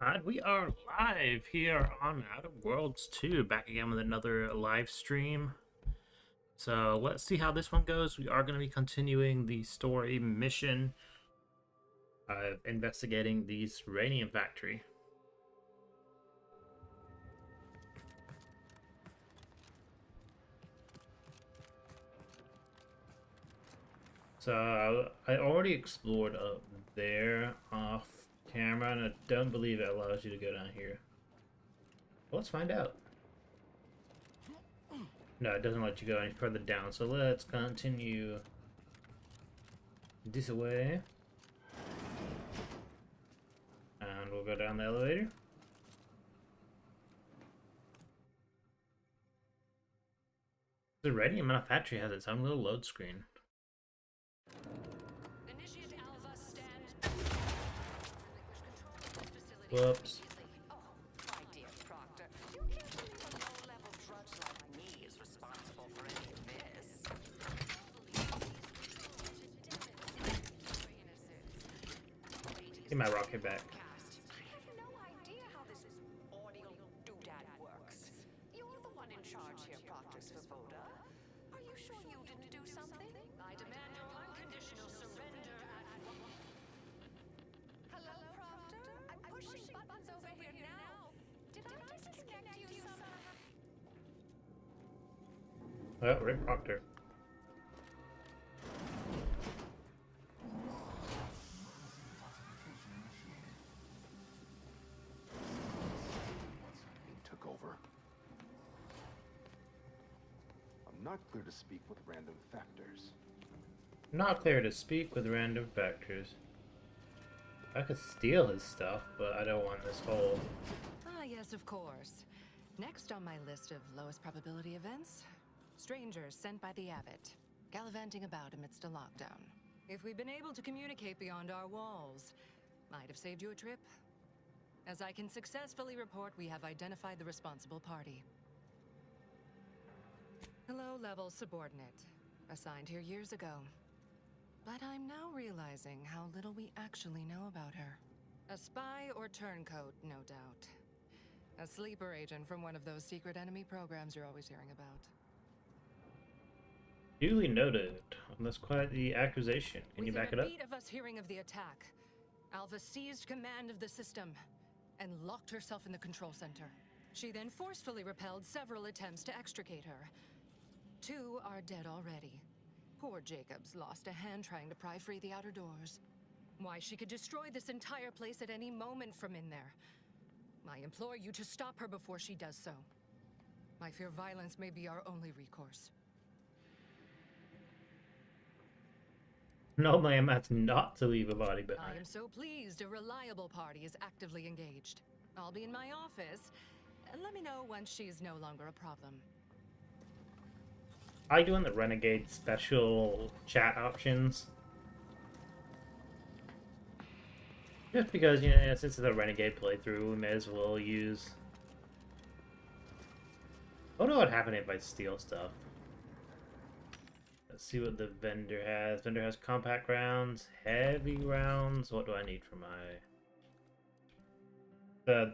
And we are live here on Outer Worlds 2, back again with another live stream. So let's see how this one goes. We are going to be continuing the story mission of investigating the Zyranium Factory. So I already explored up there off camera, and I don't believe it allows you to go down here. Well, let's find out. No, it doesn't let you go any further down, so let's continue this way. And we'll go down the elevator. The Radium Factory has its own little load screen. Initiate Alpha stand. Whoops. Oh, my dear Proctor, you can't believe a low-level drudge like me is responsible for any of this. Get my rocket back. I have no idea how this audio doodad works. You're the one in charge here, Proctor Svoboda. Are you sure you didn't do something? I demand your unconditional surrender at once. Hello, Proctor? I'm pushing buttons over here now. Did I disconnect you somehow? Oh, Rick Proctor. Took over. I'm not clear to speak with random factors. Not clear to speak with random factors. I could steal his stuff, but I don't want this whole... Ah, yes, of course. Next on my list of lowest probability events, strangers sent by the Abbot, gallivanting about amidst a lockdown. If we'd been able to communicate beyond our walls, might have saved you a trip. As I can successfully report, we have identified the responsible party. A low-level subordinate, assigned here years ago. But I'm now realizing how little we actually know about her. A spy or turncoat, no doubt. A sleeper agent from one of those secret enemy programs you're always hearing about. Duly noted. That's quite the accusation. Can you back it up? Within a beat of us hearing of the attack, Alva seized command of the system and locked herself in the control center. She then forcefully repelled several attempts to extricate her. 2 are dead already. Poor Jacobs lost a hand trying to pry free the outer doors. Why, she could destroy this entire place at any moment from in there. I implore you to stop her before she does so. I fear violence may be our only recourse. No, ma'am, that's not to leave a body I behind. am so pleased a reliable party is actively engaged. I'll be in my office. Let me know once she's no longer a problem. Are you doing the Renegade special chat options? Just because, you know, since it's a Renegade playthrough, we may as well use... I don't know what happened if I steal stuff. Let's see what the vendor has. Vendor has compact rounds, heavy rounds. What do I need for my...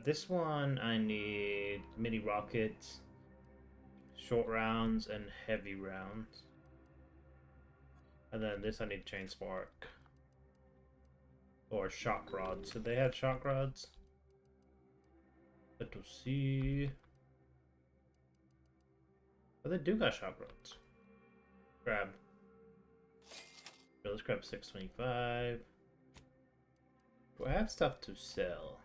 this one, I need mini rockets, short rounds, and heavy rounds. And then this I need chain spark. Or shock rods. So they have shock rods. Let's see. Oh, they do got shock rods. Grab. So let's grab 625. Do I have stuff to sell?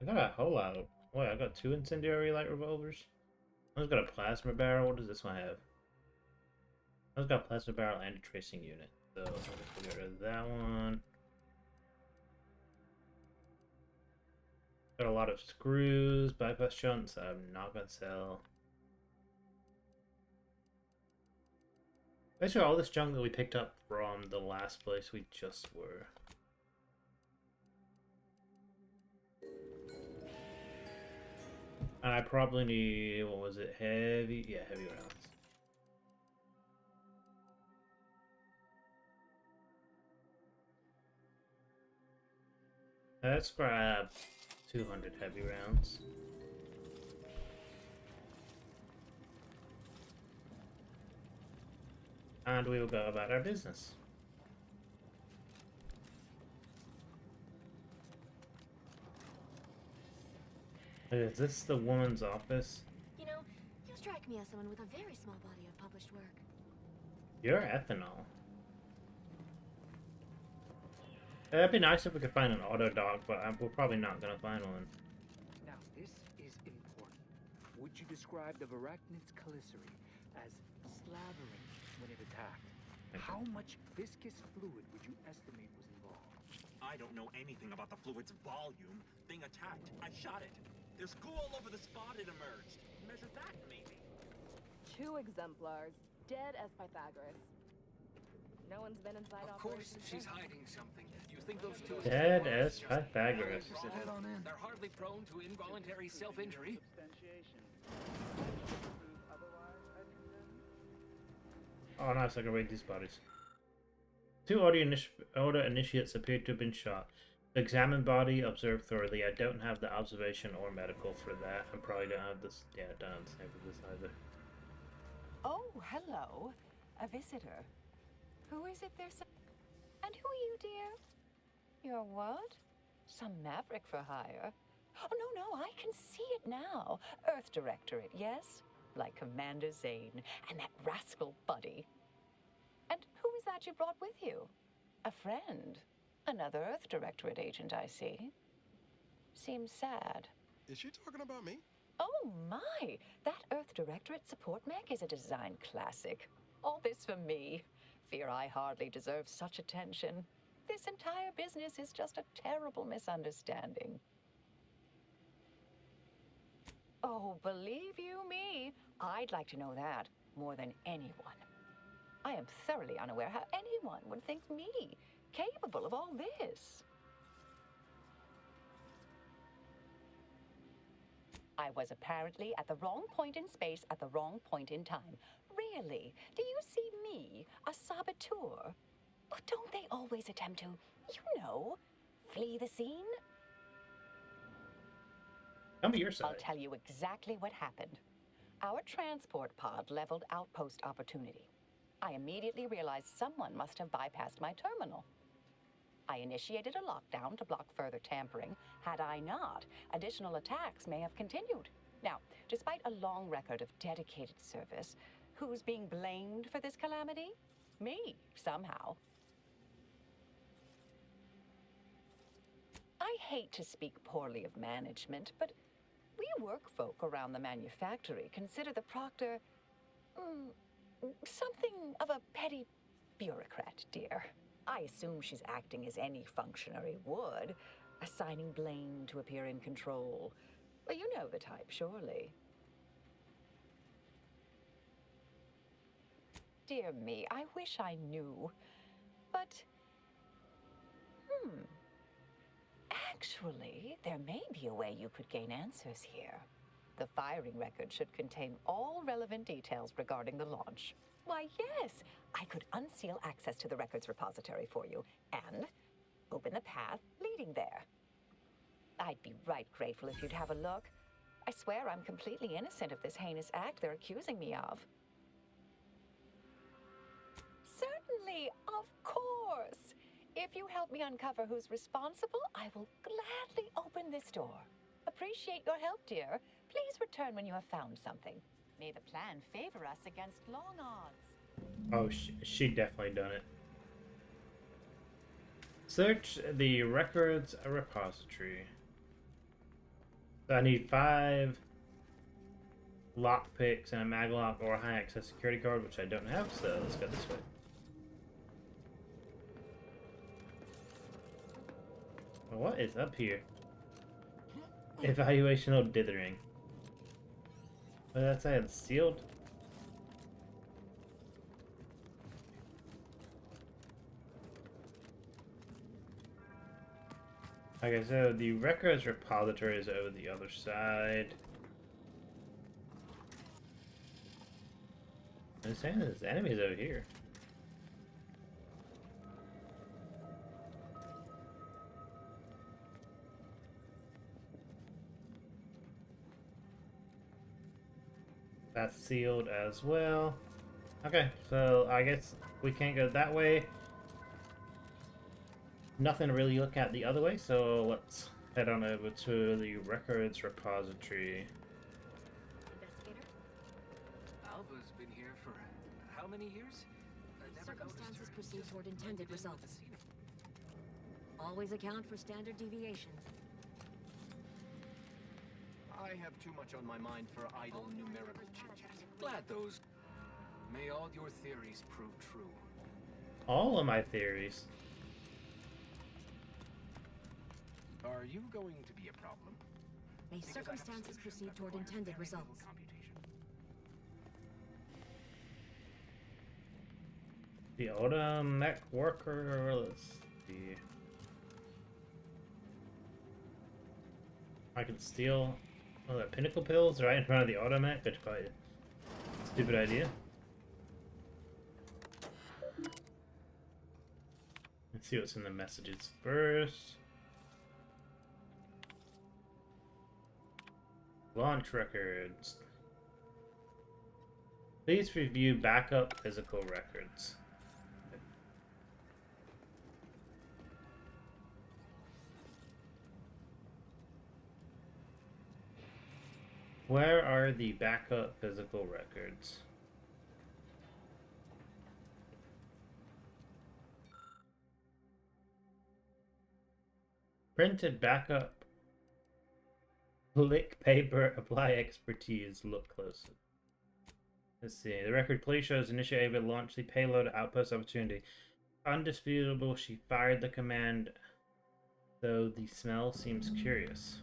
I got a whole lot of... Wait, I got 2 incendiary light revolvers. I've got a plasma barrel. What does this one have? I've got a plasma barrel and a tracing unit. So let's get rid of that one. Got a lot of screws, bypass shunts I'm not gonna sell. Basically all this junk that we picked up from the last place we just were. And I probably need, what was it, heavy? Yeah, heavy rounds. Let's grab 200 heavy rounds. And we will go about our business. Is this the woman's office? You know, you strike me as someone with a very small body of published work. You're ethanol. That'd be nice if we could find an auto dock, but we're probably not gonna find one. Now, this is important. Would you describe the Varachnid's Calicary as slavering when it attacked? How much viscous fluid would you estimate was involved? I don't know anything about the fluid's volume. Thing attacked. I shot it. There's goo all over the spot it emerged. Measure that, maybe. 2 exemplars, dead as Pythagoras. No one's been inside Of course, operation she's since. hiding something. You think those two... Dead as Pythagoras. Head on in. They're hardly prone to involuntary self-injury. Oh, nice, I can rate these bodies. 2 auto initiates appear to have been shot. Examine body, observe thoroughly. I don't have the observation or medical for that. I probably don't have this. Yeah, I don't have the same for this either. Oh, hello. A visitor. Who is it there's... And who are you, dear? You're what? Some maverick for hire? Oh, no, I can see it now. Earth Directorate, yes? Like Commander Zane and that rascal Buddy. And who is that you brought with you? A friend. Another Earth Directorate agent, I see. Seems sad. Is she talking about me? Oh, my! That Earth Directorate support mech is a design classic. All this for me. Fear I hardly deserve such attention. This entire business is just a terrible misunderstanding. Oh, believe you me, I'd like to know that more than anyone. I am thoroughly unaware how anyone would think me capable of all this. I was apparently at the wrong point in space at the wrong point in time. Really? Do you see me, a saboteur? Oh, don't they always attempt to, you know, flee the scene? Tell me your side. I'll tell you exactly what happened. Our transport pod leveled outpost opportunity. I immediately realized someone must have bypassed my terminal. I initiated a lockdown to block further tampering. Had I not, additional attacks may have continued. Now, despite a long record of dedicated service, who's being blamed for this calamity? Me, somehow. I hate to speak poorly of management, but we workfolk around the manufactory consider the proctor something of a petty bureaucrat, dear. I assume she's acting as any functionary would, assigning blame to appear in control. Well, you know the type, surely. Dear me, I wish I knew. But, actually, there may be a way you could gain answers here. The firing record should contain all relevant details regarding the launch. Why, yes, I could unseal access to the records repository for you and open the path leading there. I'd be right grateful if you'd have a look. I swear I'm completely innocent of this heinous act they're accusing me of. Certainly, of course. If you help me uncover who's responsible, I will gladly open this door. Appreciate your help, dear. Please return when you have found something. May the plan favor us against long odds. Oh, she definitely done it. Search the records repository. So I need 5 lockpicks and a maglock or a high access security card, which I don't have, so let's go this way. What is up here? Evaluational dithering. What did that say? It's sealed? Okay, so the records repository is over the other side. I'm saying there's enemies over here. That's sealed as well. Okay, so I guess we can't go that way. Nothing to really look at the other way, so let's head on over to the records repository. Investigator? Alva's been here for how many years? I never noticed Circumstances her. proceed Just toward intended blended in with the results. scene. Always account for standard deviations. I have too much on my mind for idle numerical chit-chat. Glad those. May all your theories prove true. All of my theories. Are you going to be a problem? May Because I have a circumstances solution proceed that toward requires intended very little results. computation. The automatic worker. Let's see. I can steal the pinnacle pills right in front of the automatic. That's probably a stupid idea. Let's see what's in the messages first. Launch records. Please review backup physical records. Where are the backup physical records? Printed backup. Click paper, apply expertise, look closer. Let's see. The record police shows initiate able to launch the payload outpost opportunity. Undisputable, she fired the command, though the smell seems curious.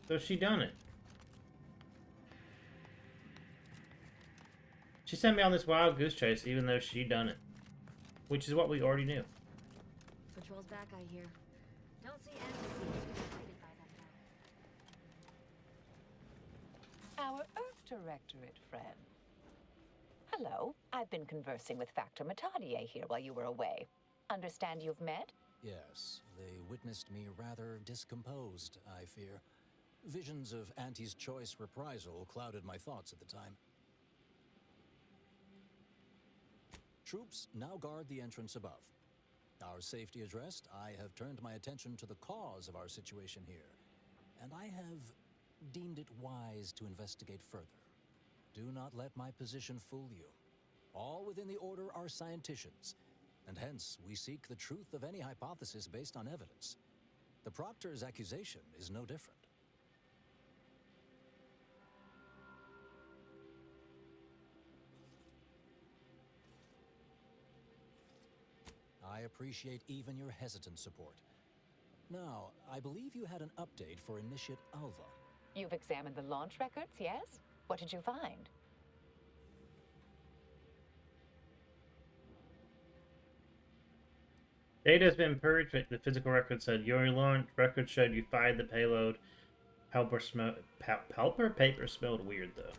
So she done it. She sent me on this wild goose chase even though she done it. Which is what we already knew. Patrol's back, I hear. Don't see any treated by them now. Our Earth Directorate friend. Hello. I've been conversing with Factor Matadier here while you were away. Understand you've met? Yes, they witnessed me rather discomposed, I fear. Visions of Auntie's choice reprisal clouded my thoughts at the time. Troops now guard the entrance above. Our safety addressed, I have turned my attention to the cause of our situation here, and I have deemed it wise to investigate further. Do not let my position fool you. All within the Order are scienticians, and hence we seek the truth of any hypothesis based on evidence. The Proctor's accusation is no different. I appreciate even your hesitant support. Now, I believe you had an update for Initiate Alva. You've examined the launch records, yes? What did you find? Data has been purged, but the physical record said your launch record showed you fired the payload. Palper paper smelled weird though.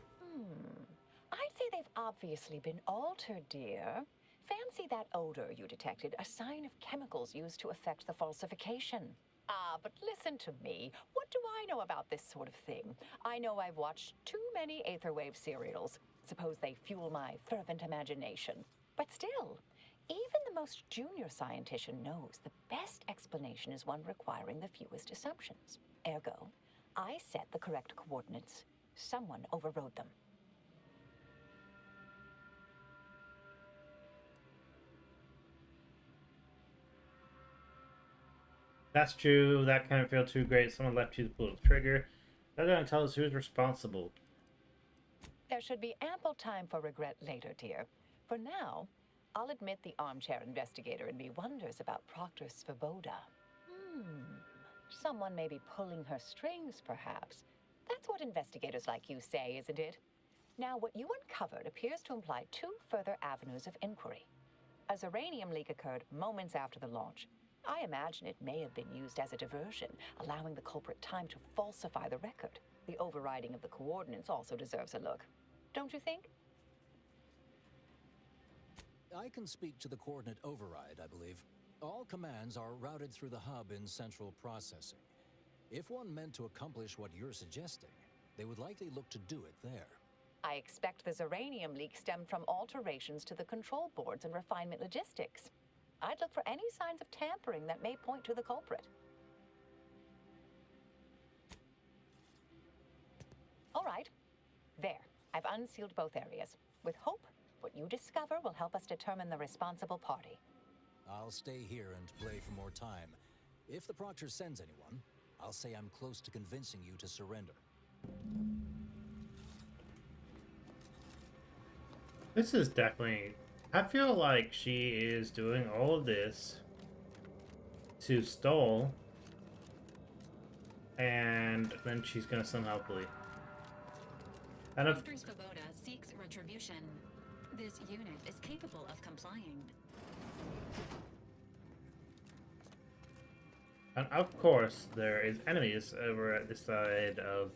I'd say they've obviously been altered, dear. Fancy that odor you detected, a sign of chemicals used to affect the falsification. Ah, but listen to me. What do I know about this sort of thing? I know I've watched too many Aetherwave serials. Suppose they fuel my fervent imagination. But still, even the most junior scientician knows the best explanation is one requiring the fewest assumptions. Ergo, I set the correct coordinates. Someone overrode them. That's true. That can't feel too great. Someone left you to pull the trigger. That doesn't tell us who's responsible. There should be ample time for regret later, dear. For now, I'll admit the armchair investigator in me wonders about Proctor Svoboda. Someone may be pulling her strings, perhaps. That's what investigators like you say, isn't it? Now, what you uncovered appears to imply two further avenues of inquiry. A Zyranium leak occurred moments after the launch, I imagine it may have been used as a diversion, allowing the culprit time to falsify the record. The overriding of the coordinates also deserves a look. Don't you think? I can speak to the coordinate override, I believe. All commands are routed through the hub in central processing. If one meant to accomplish what you're suggesting, they would likely look to do it there. I expect the Zyranium leak stemmed from alterations to the control boards and refinement logistics. I'd look for any signs of tampering that may point to the culprit. All right. There. I've unsealed both areas. With hope, what you discover will help us determine the responsible party. I'll stay here and play for more time. If the Proctor sends anyone, I'll say I'm close to convincing you to surrender. This is definitely... I feel like she is doing all of this to stall, and then she's gonna somehow flee. And if... Doctor Svoboda seeks retribution. This unit is capable of complying. And of course, there is enemies over at this side of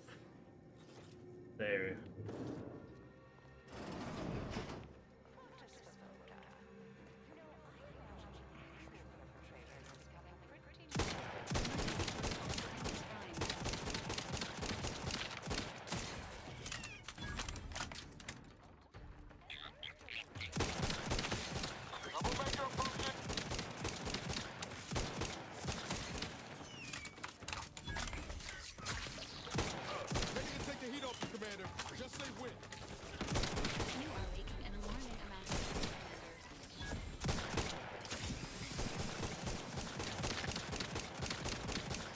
there.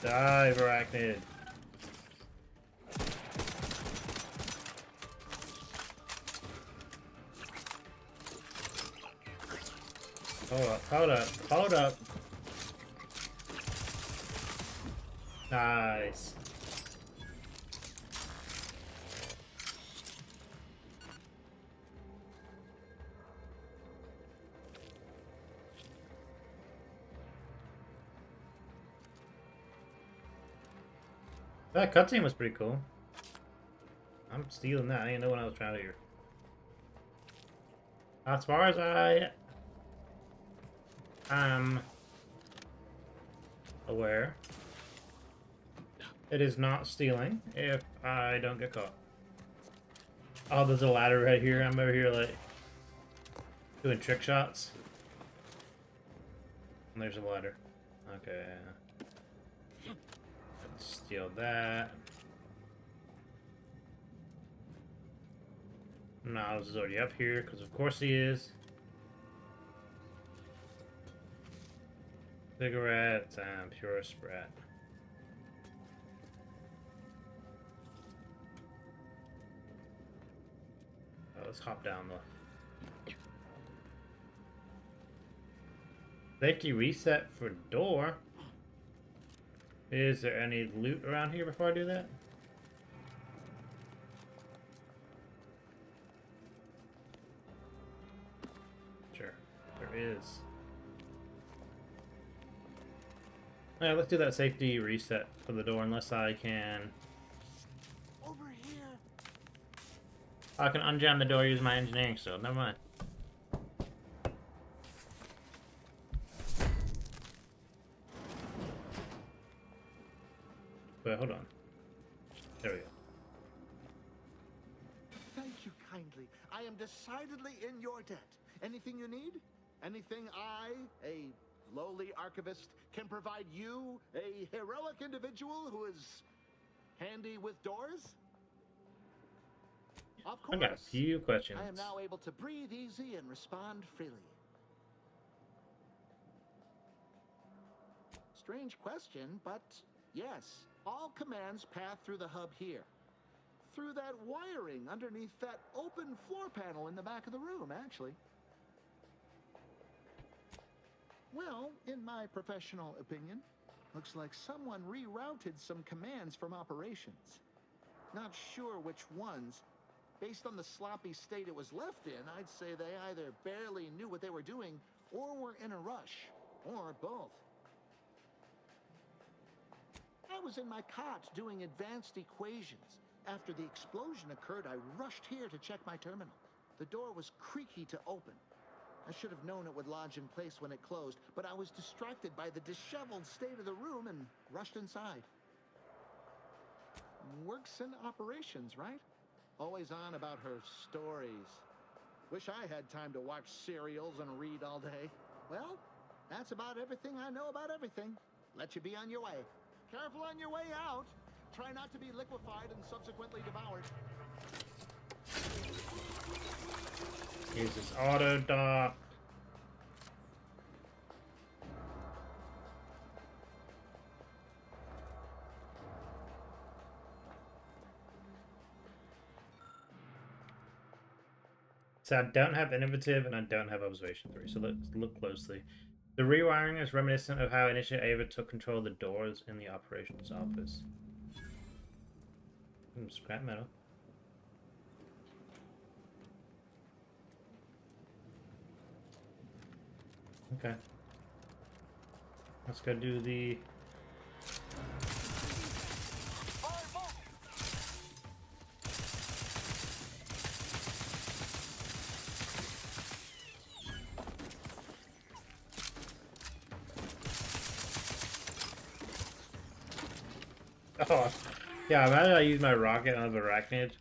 Die, Arachnid. Hold up. Nice. That cutscene was pretty cool. I'm stealing that. I didn't know what I was trying to do. As far as I am aware, it is not stealing if I don't get caught. Oh, there's a ladder right here. I'm over here like doing trick shots. And there's a ladder. Okay. Steal that. Niles is already up here, because of course he is. Cigarettes and pure spread. Oh, let's hop down the safety reset for door. Is there any loot around here before I do that? Sure, there is. Alright, let's do that safety reset for the door, unless I can... Over here. I can unjam the door using my engineering skill. Never mind. Wait, hold on. There we go. Thank you kindly. I am decidedly in your debt. Anything you need? Anything I, a lowly archivist, can provide you, a heroic individual who is handy with doors? Of course. I got a few questions. I am now able to breathe easy and respond freely. Strange question, but yes. All commands pass through the hub here. Through that wiring underneath that open floor panel in the back of the room, actually. Well, in my professional opinion, looks like someone rerouted some commands from operations. Not sure which ones. Based on the sloppy state it was left in, I'd say they either barely knew what they were doing or were in a rush, or both. I was in my cot doing advanced equations. After the explosion occurred, I rushed here to check my terminal. The door was creaky to open. I should have known it would lodge in place when it closed, but I was distracted by the disheveled state of the room and rushed inside. Works in operations, right? Always on about her stories. Wish I had time to watch serials and read all day. Well, that's about everything I know about everything. Let you be on your way. Careful on your way out. Try not to be liquefied and subsequently devoured. Use this auto dock. So I don't have innovative and I don't have observation 3. So let's look closely. The rewiring is reminiscent of how initially Ava took control of the doors in the operations office. Scrap metal. Okay. Let's go do the... Oh, yeah, imagine I used my rocket on the arachnid.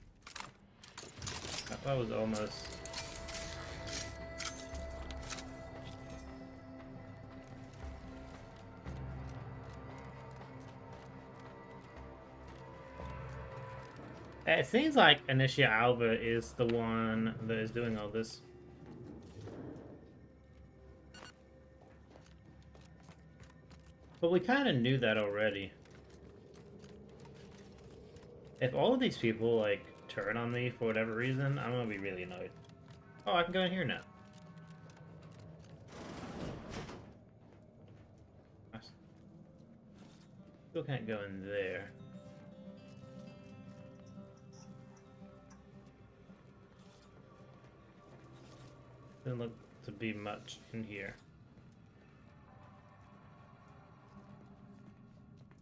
That was almost... It seems like Initia Alba is the one that is doing all this. But we kind of knew that already. If all of these people, like, turn on me for whatever reason, I'm gonna be really annoyed. Oh, I can go in here now. I still can't go in there. Doesn't look to be much in here.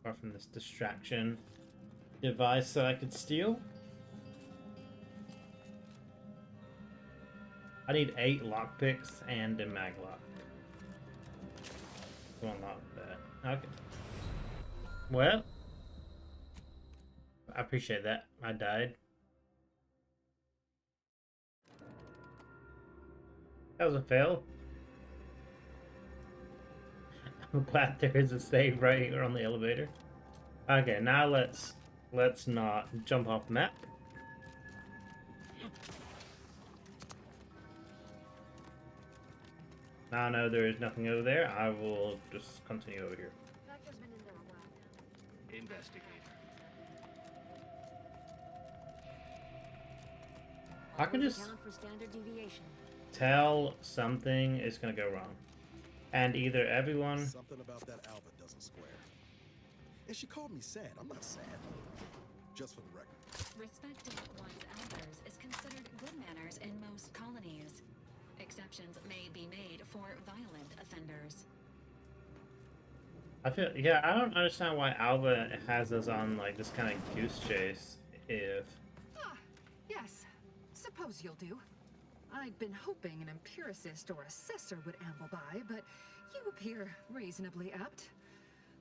Apart from this distraction device that I could steal. I need 8 lockpicks and a maglock to unlock that. Okay. Well, I appreciate that. I died. That was a fail. I'm glad there is a save right here on the elevator. Okay, now let's not jump off the map. Now I know there is nothing over there. I will just continue over here. Factor's been in there a while now. Investigator. I can just Account for standard deviation. tell something is gonna go wrong, and either everyone. Something about that Alba doesn't square. And she called me sad. I'm not sad. Just for the record. Respecting one's elders is considered good manners in most colonies. Exceptions may be made for violent offenders. I feel, yeah, I don't understand why Alba has us on like this kind of goose chase. If Yes, suppose you'll do. I'd been hoping an empiricist or assessor would amble by, but you appear reasonably apt.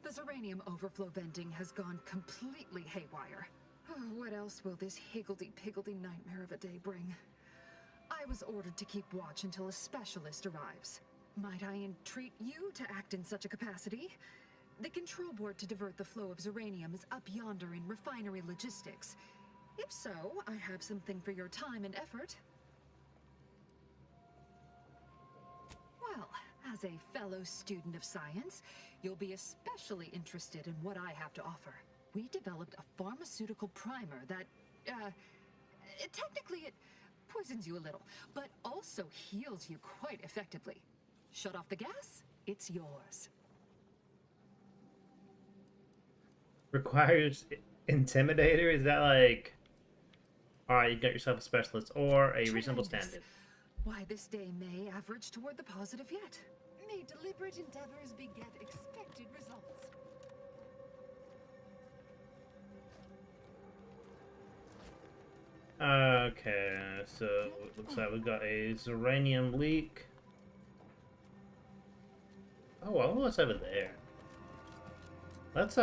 The Zyranium overflow venting has gone completely haywire. Oh, what else will this higgledy-piggledy nightmare of a day bring? I was ordered to keep watch until a specialist arrives. Might I entreat you to act in such a capacity? The control board to divert the flow of Zyranium is up yonder in refinery logistics. If so, I have something for your time and effort. Well, as a fellow student of science, you'll be especially interested in what I have to offer. We developed a pharmaceutical primer that, technically it poisons you a little, but also heals you quite effectively. Shut off the gas, it's yours. requires Intimidator, is that like, alright, you got yourself a specialist or a reasonable standard? Why this day may average toward the positive yet. May deliberate endeavors beget expected results. Okay, so it looks like we've got a Zyranium leak. Oh, well, what's over there? Let's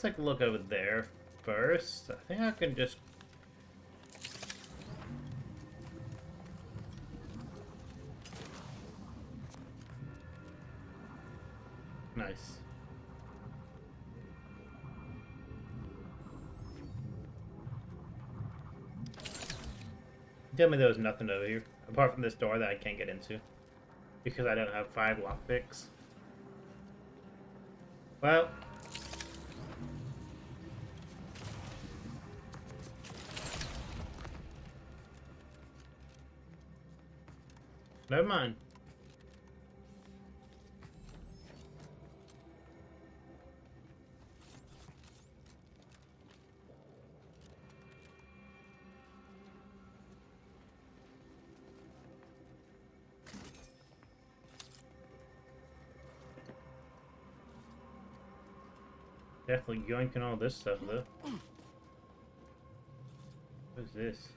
take a look over there first. I think I can just... Nice. Tell me there was nothing over here, apart from this door that I can't get into, because I don't have 5 lockpicks. Well... Never mind. Definitely yoinking all this stuff though. What is this?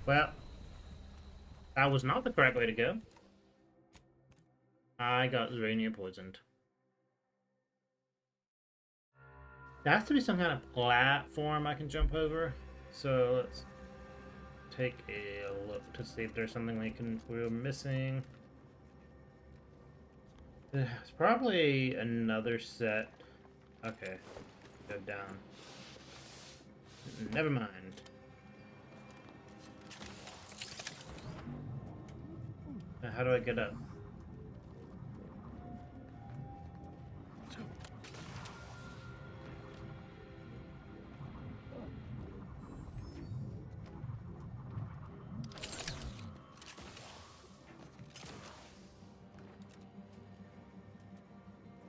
Well, that was not the correct way to go. I got Zyranium poisoned. There has to be some kind of platform I can jump over. So let's take a look to see if there's something we're missing. There's probably another set. Okay, go down. Never mind. How do I get up?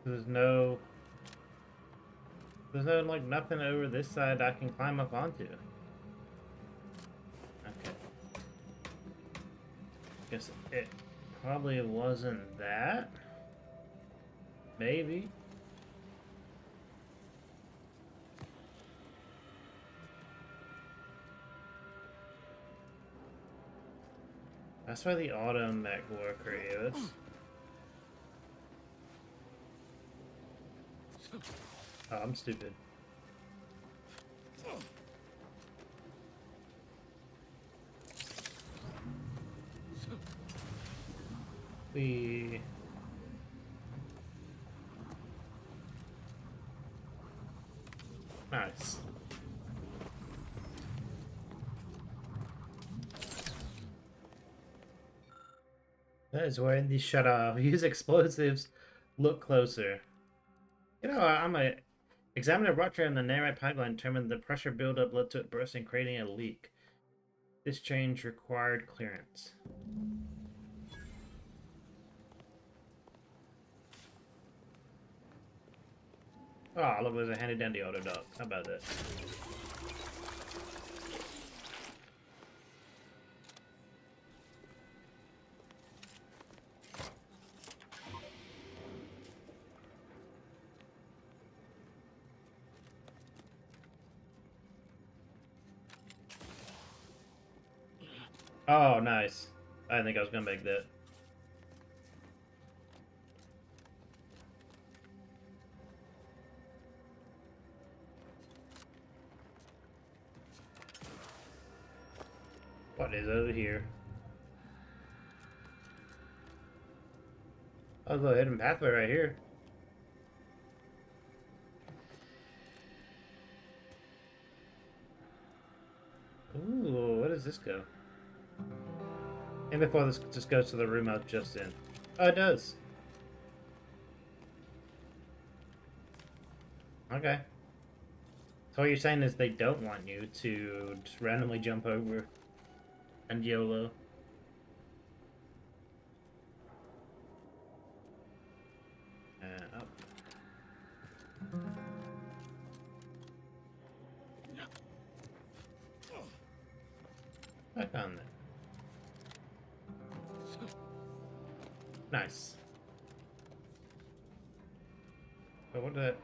There's no like nothing over this side I can climb up onto. Okay. Guess it probably wasn't that. Maybe. That's where the auto mech worker is. Oh, I'm stupid. We... Nice. That is wearing the shut off. Use explosives. Look closer. You know, I'm a... Examine a rupture in the Narite pipeline determined the pressure buildup led to it bursting, creating a leak. This change required clearance. Oh, look, there's a handy dandy auto dock. How about that? Oh, nice. I didn't think I was gonna make that. What is over here? I'll go ahead and pathway right here. Ooh, where does this go? And before this just goes to the room I was just in. Oh, it does. Okay. So what you're saying is they don't want you to just randomly jump over and YOLO. And up. Back on there. Nice. But what did that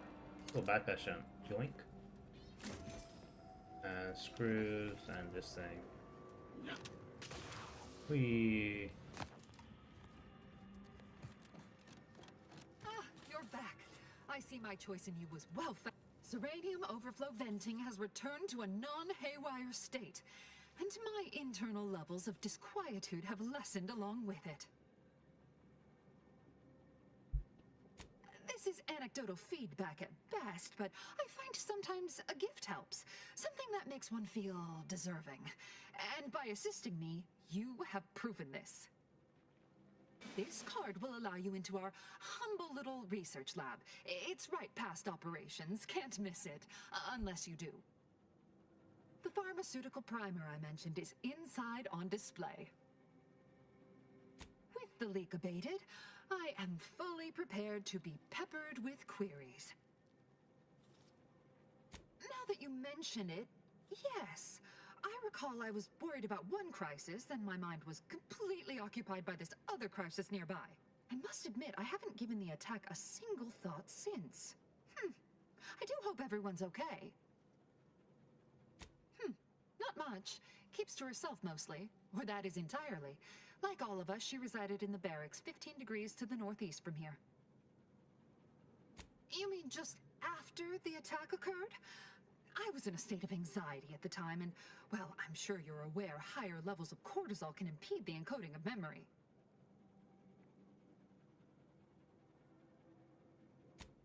little backpack show? Joink. Screws and this thing. We. Ah, you're back. I see my choice in you was well found. Zyranium overflow venting has returned to a non-haywire state, and my internal levels of disquietude have lessened along with it. This is anecdotal feedback at best, but I find sometimes a gift helps. Something that makes one feel deserving. And by assisting me, you have proven this. This card will allow you into our humble little research lab. It's right past operations, can't miss it, unless you do. The pharmaceutical primer I mentioned is inside on display. With the leak abated, I am fully prepared to be peppered with queries. Now that you mention it, yes. I recall I was worried about one crisis, and my mind was completely occupied by this other crisis nearby. I must admit, I haven't given the attack a single thought since. I do hope everyone's okay. Not much. Keeps to herself mostly, or that is entirely. Like all of us, she resided in the barracks 15 degrees to the northeast from here. You mean just after the attack occurred? I was in a state of anxiety at the time, and, well, I'm sure you're aware higher levels of cortisol can impede the encoding of memory.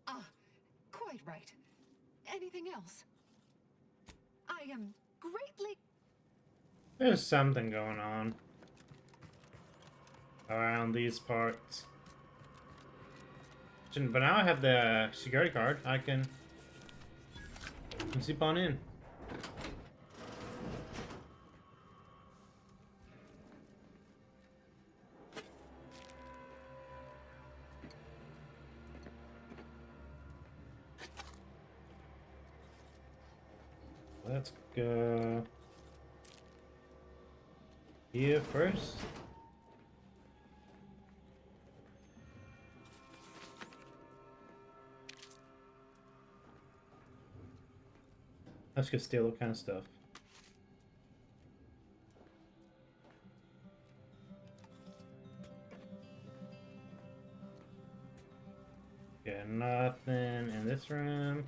Ah, quite right. Anything else? I am greatly... There's something going on around these parts. But now I have the security card. I can zip on in. Let's go here first. Let's go steal all kind of stuff. Got nothing in this room.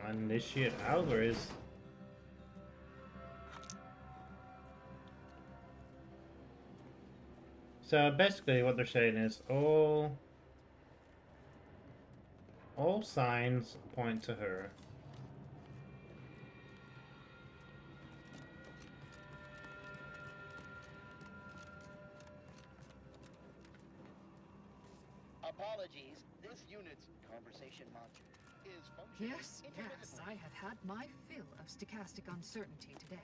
Initiate algorithm. So basically what they're saying is all signs point to her. Apologies, this unit's conversation module is functioning. Yes, I have had my fill of stochastic uncertainty today.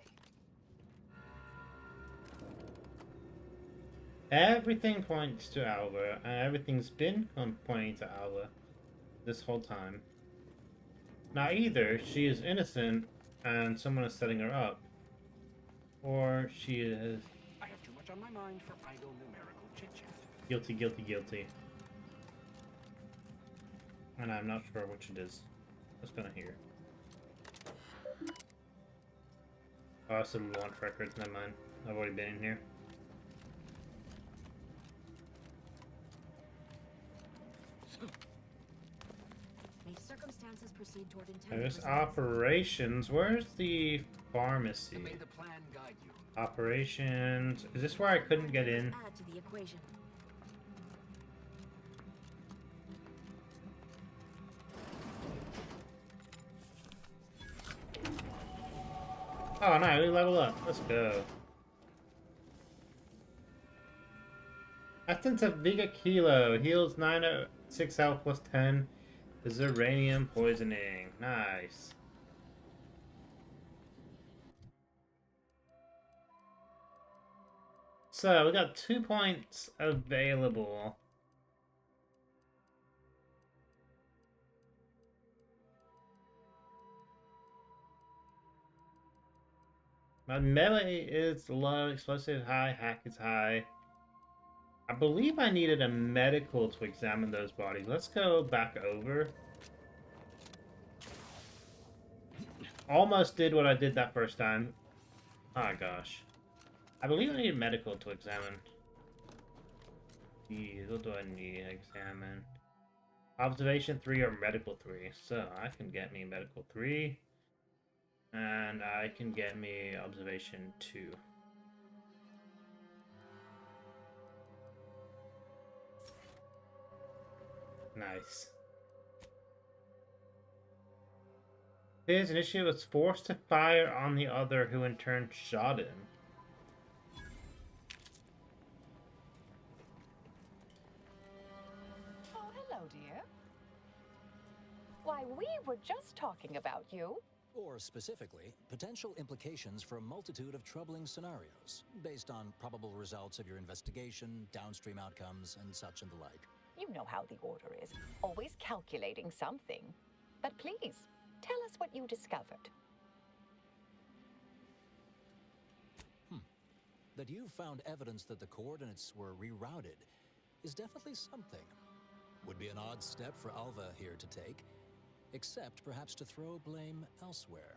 Everything points to Alva, and everything's been pointing to Alva this whole time. Now either she is innocent and someone is setting her up, or she is... I have too much on my mind for idle numerical chit-chat. Guilty, guilty, guilty. And I'm not sure which it is. Let's go in here. Oh, I still launch records, never mind. I've already been in here. Circumstances proceed toward There's operations. Where's the pharmacy? May the plan guide you. Operations. Is this where I couldn't get in? Add to the equation. Oh, no, we level up. Let's go. Essence of Vega Kilo. Heals 906 health plus 10. Zyranium poisoning. Nice. So, we got 2 points available. My melee is low, explosive high, hack is high. I believe I needed a medical to examine those bodies. Let's go back over. Almost did what I did that first time. Oh gosh. I believe I need medical to examine. Jeez, what do I need to examine? Observation 3 or medical 3. So I can get me medical 3. And I can get me observation 2. Nice. His initiative was forced to fire on the other, who in turn shot him. Oh, hello, dear. Why, we were just talking about you. Or specifically, potential implications for a multitude of troubling scenarios, based on probable results of your investigation, downstream outcomes, and such and the like. You know how the Order is, always calculating something. But please, tell us what you discovered. That you found evidence that the coordinates were rerouted is definitely something. Would be an odd step for Alva here to take, except perhaps to throw blame elsewhere.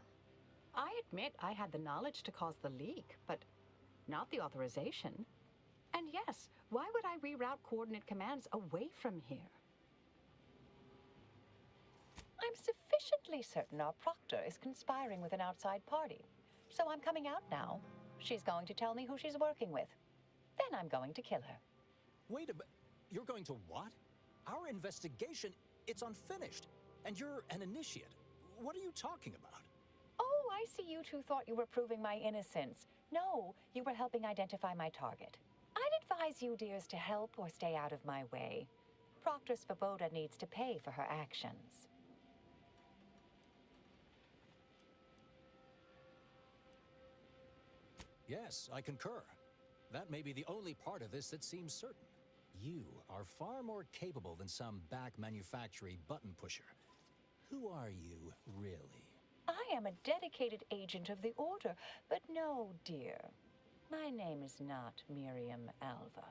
I admit I had the knowledge to cause the leak, but not the authorization. And yes, why would I reroute coordinate commands away from here? I'm sufficiently certain our proctor is conspiring with an outside party. So I'm coming out now. She's going to tell me who she's working with. Then I'm going to kill her. Wait a minute. You're going to what? Our investigation, it's unfinished. And you're an initiate. What are you talking about? Oh, I see you two thought you were proving my innocence. No, you were helping identify my target. I'd advise you dears to help or stay out of my way. Proctor Svoboda needs to pay for her actions. Yes, I concur. That may be the only part of this that seems certain. You are far more capable than some back manufactory button pusher. Who are you, really? I am a dedicated agent of the Order, but no, dear. My name is not Miriam Alva.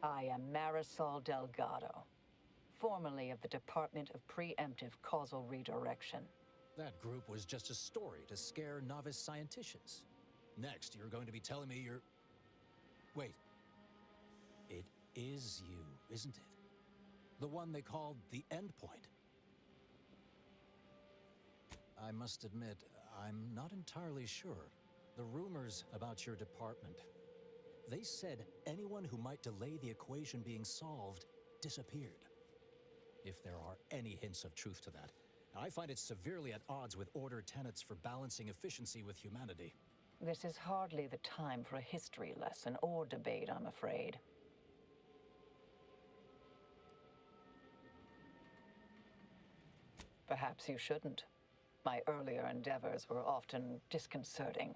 I am Marisol Delgado, formerly of the Department of Preemptive Causal Redirection. That group was just a story to scare novice scienticians. Next, you're going to be telling me you're... Wait. It is you, isn't it? The one they called the Endpoint. I must admit, I'm not entirely sure. The rumors about your department. They said anyone who might delay the equation being solved disappeared. If there are any hints of truth to that, I find it severely at odds with Order tenets for balancing efficiency with humanity. This is hardly the time for a history lesson or debate, I'm afraid. Perhaps you shouldn't. My earlier endeavors were often disconcerting.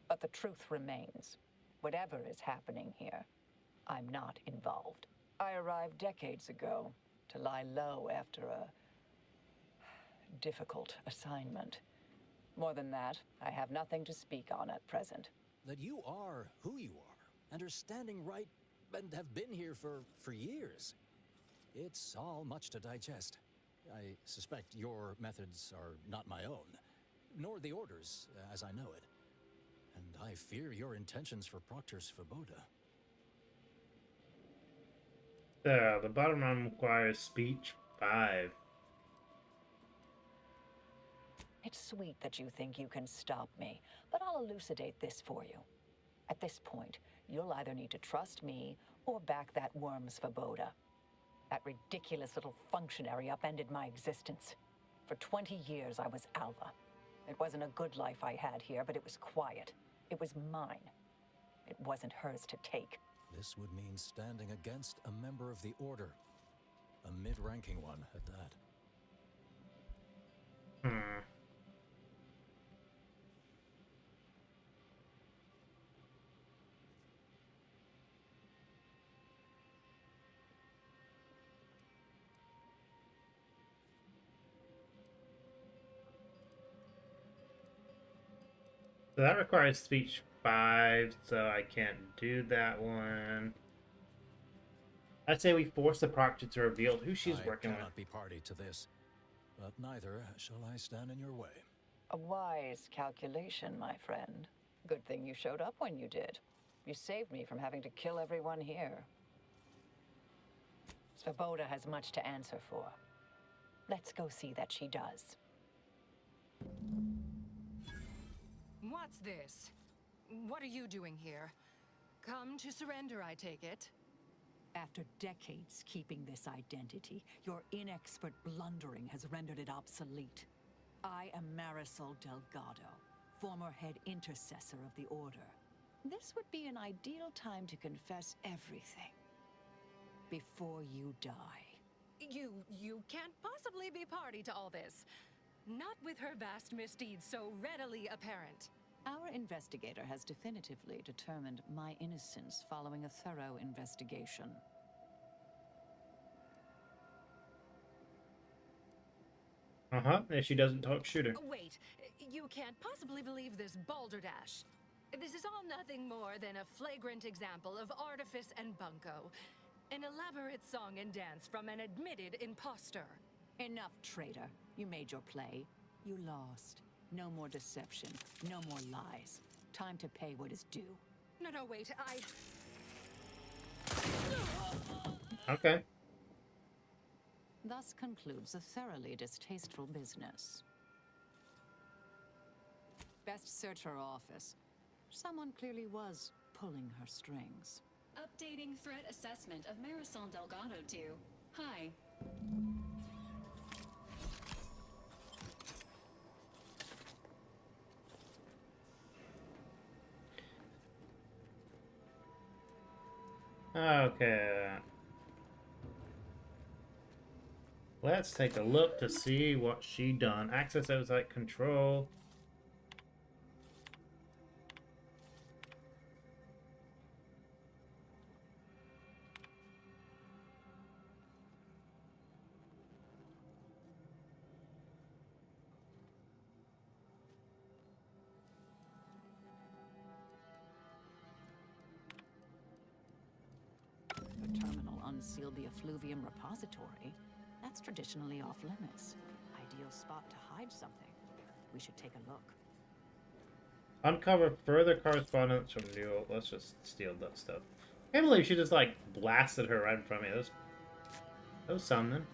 But the truth remains. Whatever is happening here, I'm not involved. I arrived decades ago to lie low after a difficult assignment. More than that, I have nothing to speak on at present. That you are who you are, and are standing right, and have been here for years. It's all much to digest. I suspect your methods are not my own, nor the Order's, as I know it. And I fear your intentions for Proctor Svoboda. The bottom line requires speech 5. It's sweet that you think you can stop me, but I'll elucidate this for you. At this point, you'll either need to trust me or back that worm Svoboda. That ridiculous little functionary upended my existence. For 20 years, I was Alva. It wasn't a good life I had here, but it was quiet. It was mine. It wasn't hers to take. This would mean standing against a member of the Order. A mid-ranking one at that. So that requires speech 5, so I can't do that one. I'd say we force the proctor to reveal who she's working with. I cannot be party to this, but neither shall I stand in your way. A wise calculation, my friend. Good thing you showed up when you did. You saved me from having to kill everyone here. Svoboda has much to answer for. Let's go see that she does. What's this? What are you doing here? Come to surrender, I take it? After decades keeping this identity, your inexpert blundering has rendered it obsolete. I am Marisol Delgado, former head intercessor of the Order. This would be an ideal time to confess everything. Before you die. You can't possibly be party to all this. Not with her vast misdeeds so readily apparent. Our investigator has definitively determined my innocence following a thorough investigation. If she doesn't talk, shoot her. Wait, you can't possibly believe this balderdash. This is all nothing more than a flagrant example of artifice and bunco. An elaborate song and dance from an admitted imposter. Enough, traitor. You made your play. You lost. No more deception. No more lies. Time to pay what is due. No, wait, Okay. Thus concludes a thoroughly distasteful business. Best search her office. Someone clearly was pulling her strings. Updating threat assessment of Marisol Delgado to hi. Okay. Let's take a look to see what she done. Access outside control. The terminal unsealed the effluvium repository. That's traditionally off limits. Ideal spot to hide something. We should take a look. Uncover further correspondence from Newell. Let's just steal that stuff. I can't believe she just like blasted her right in front of me. That was something.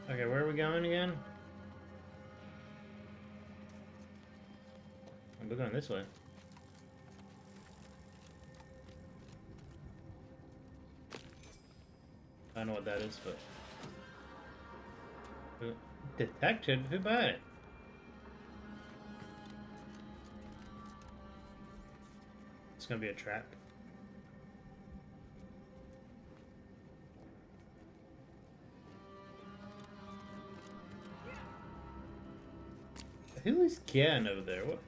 Okay, where are we going again? We're going this way. I don't know what that is, but... Detected? Who bought it? It's gonna be a trap. Who is Ken over there? What?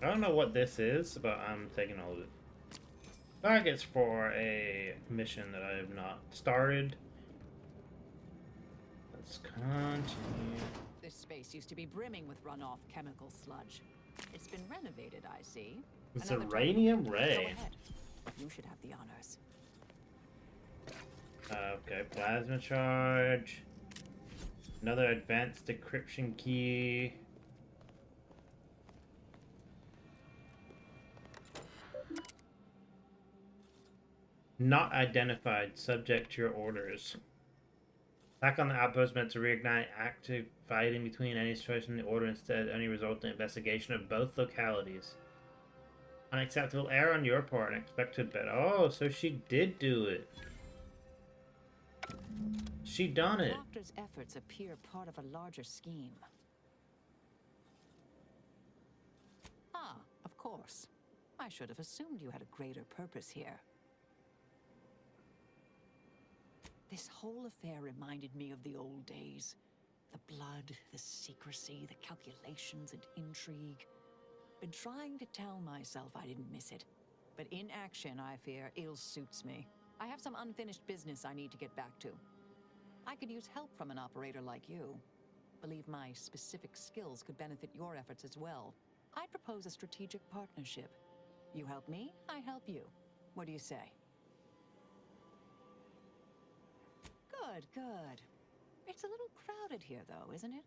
I don't know what this is, but I'm taking all of it. Targets for a mission that I have not started. Let's continue. This space used to be brimming with runoff chemical sludge. It's been renovated, I see. Zyranium ray. Go ahead. You should have the honors. Okay, plasma charge. Another advanced decryption key. Not identified, subject to your orders. Attack on the outpost meant to reignite active fighting between any situation in the order, instead only result in investigation of both localities. Unacceptable error on your part, unexpected bet. Oh, so she did do it. She done it. Doctor's efforts appear part of a larger scheme. Ah, of course. I should have assumed you had a greater purpose here. This whole affair reminded me of the old days. The blood, the secrecy, the calculations and intrigue. Been trying to tell myself I didn't miss it. But in action, I fear, ill suits me. I have some unfinished business I need to get back to. I could use help from an operator like you. Believe my specific skills could benefit your efforts as well. I'd propose a strategic partnership. You help me, I help you. What do you say? Good, good. It's a little crowded here, though, isn't it?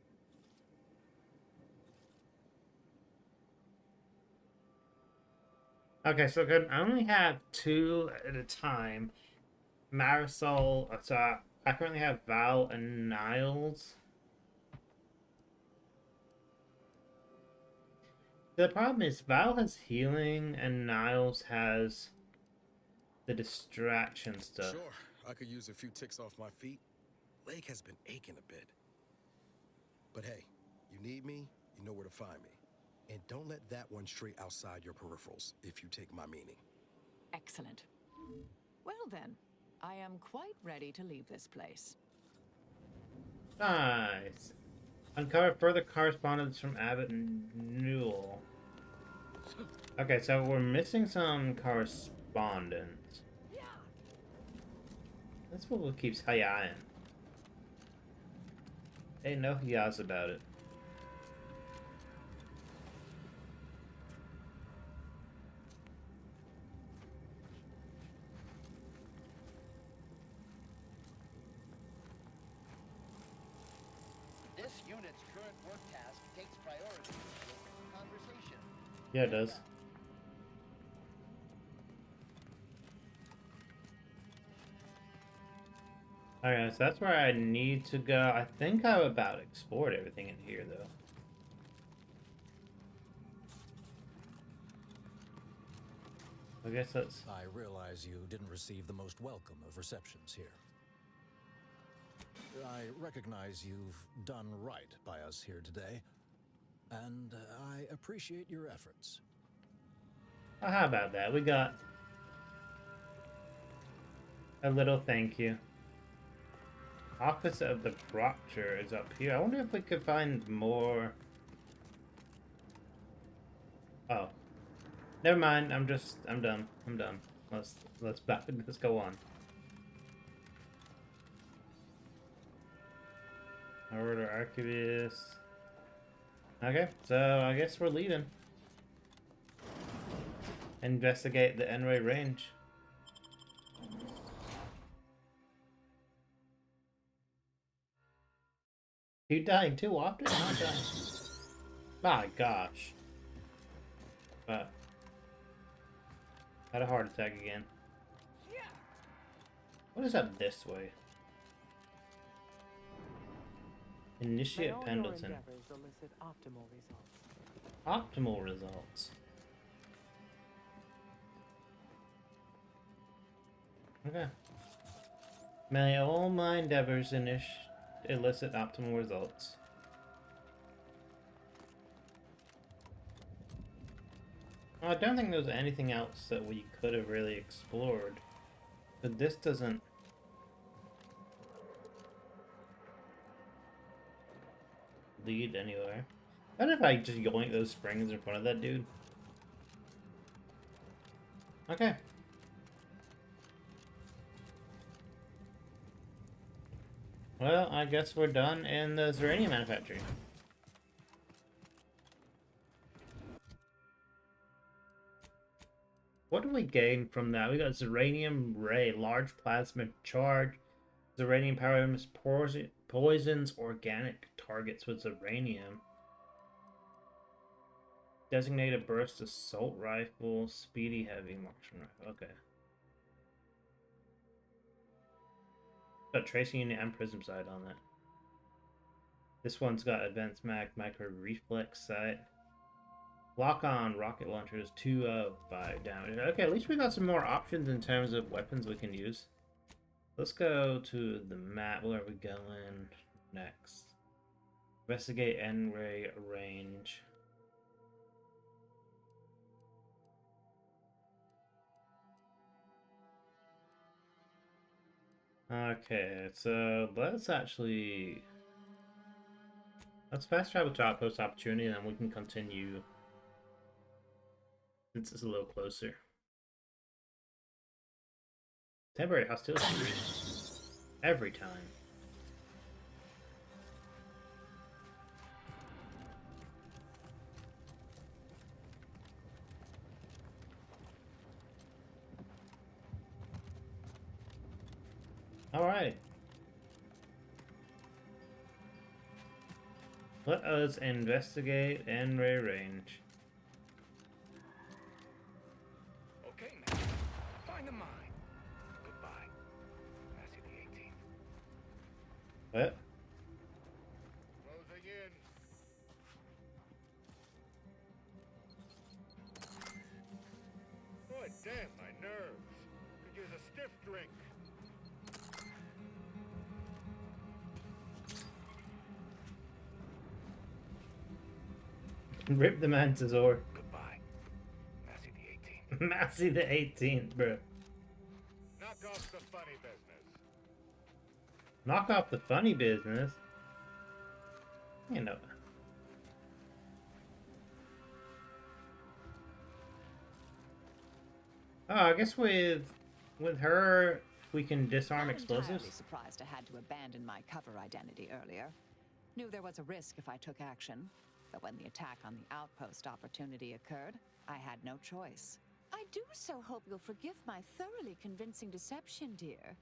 Okay, so good. I only have 2 at a time. Marisol, so I currently have Val and Niles. The problem is Val has healing and Niles has the distraction stuff. Sure, I could use a few ticks off my feet. Leg has been aching a bit. But hey, you need me, you know where to find me. And don't let that one stray outside your peripherals, if you take my meaning. Excellent. Well then, I am quite ready to leave this place. Nice. Uncover further correspondence from Abbott and Newell. Okay, so we're missing some correspondence. That's what keeps hi-ying. Ain't no yas about it. This unit's current work task takes priority over conversation. Yeah, it does. Alright, so that's where I need to go. I think I've about explored everything in here, though. I guess that's... I realize you didn't receive the most welcome of receptions here. I recognize you've done right by us here today, and I appreciate your efforts. Oh, how about that? We got a little thank you. Office of the Proctor is up here. I wonder if we could find more... Oh. Never mind, I'm done. I'm done. Let's go on. Order Archivist. Okay, so I guess we're leaving. Investigate the Enway Range. You dying too often? Not dying. My gosh. But had a heart attack again. What is up this way? Initiate Pendleton. Elicit optimal results. Optimal results. Okay. May all my endeavors elicit optimal results. Well, I don't think there was anything else that we could have really explored. But this doesn't... lead anywhere. I wonder if I just yoink those springs in front of that dude. Okay. Well, I guess we're done in the Zyranium Manufactory. What do we gain from that? We got Zyranium Ray, large plasma charge. Zyranium power poisons organic targets with Zyranium. Designated burst assault rifle, speedy heavy marksman rifle. Okay. Got tracing unit and prism sight on that. This one's got advanced micro reflex sight. Lock on rocket launchers 205 damage. Okay, at least we got some more options in terms of weapons we can use. Let's go to the map. Where are we going next? Investigate N-ray range. Okay, so let's fast travel to Outpost Opportunity, and then we can continue since it's a little closer. Temporary hostility. Every time. Alright. Let us investigate N-ray range. Okay, man. Find the mine. Goodbye. Matthew the 18th. What? Closing in. Boy, damn, my nerves. Could use a stiff drink. Rip the Mantisaur. Goodbye. Matthew the 18th. Matthew the 18th, bro. Knock off the funny business. Knock off the funny business? You know. Oh, I guess with her, we can disarm explosives. I'm entirely surprised I had to abandon my cover identity earlier. Knew there was a risk if I took action, but when the attack on the outpost opportunity occurred, I had no choice. I do so hope you'll forgive my thoroughly convincing deception, dear.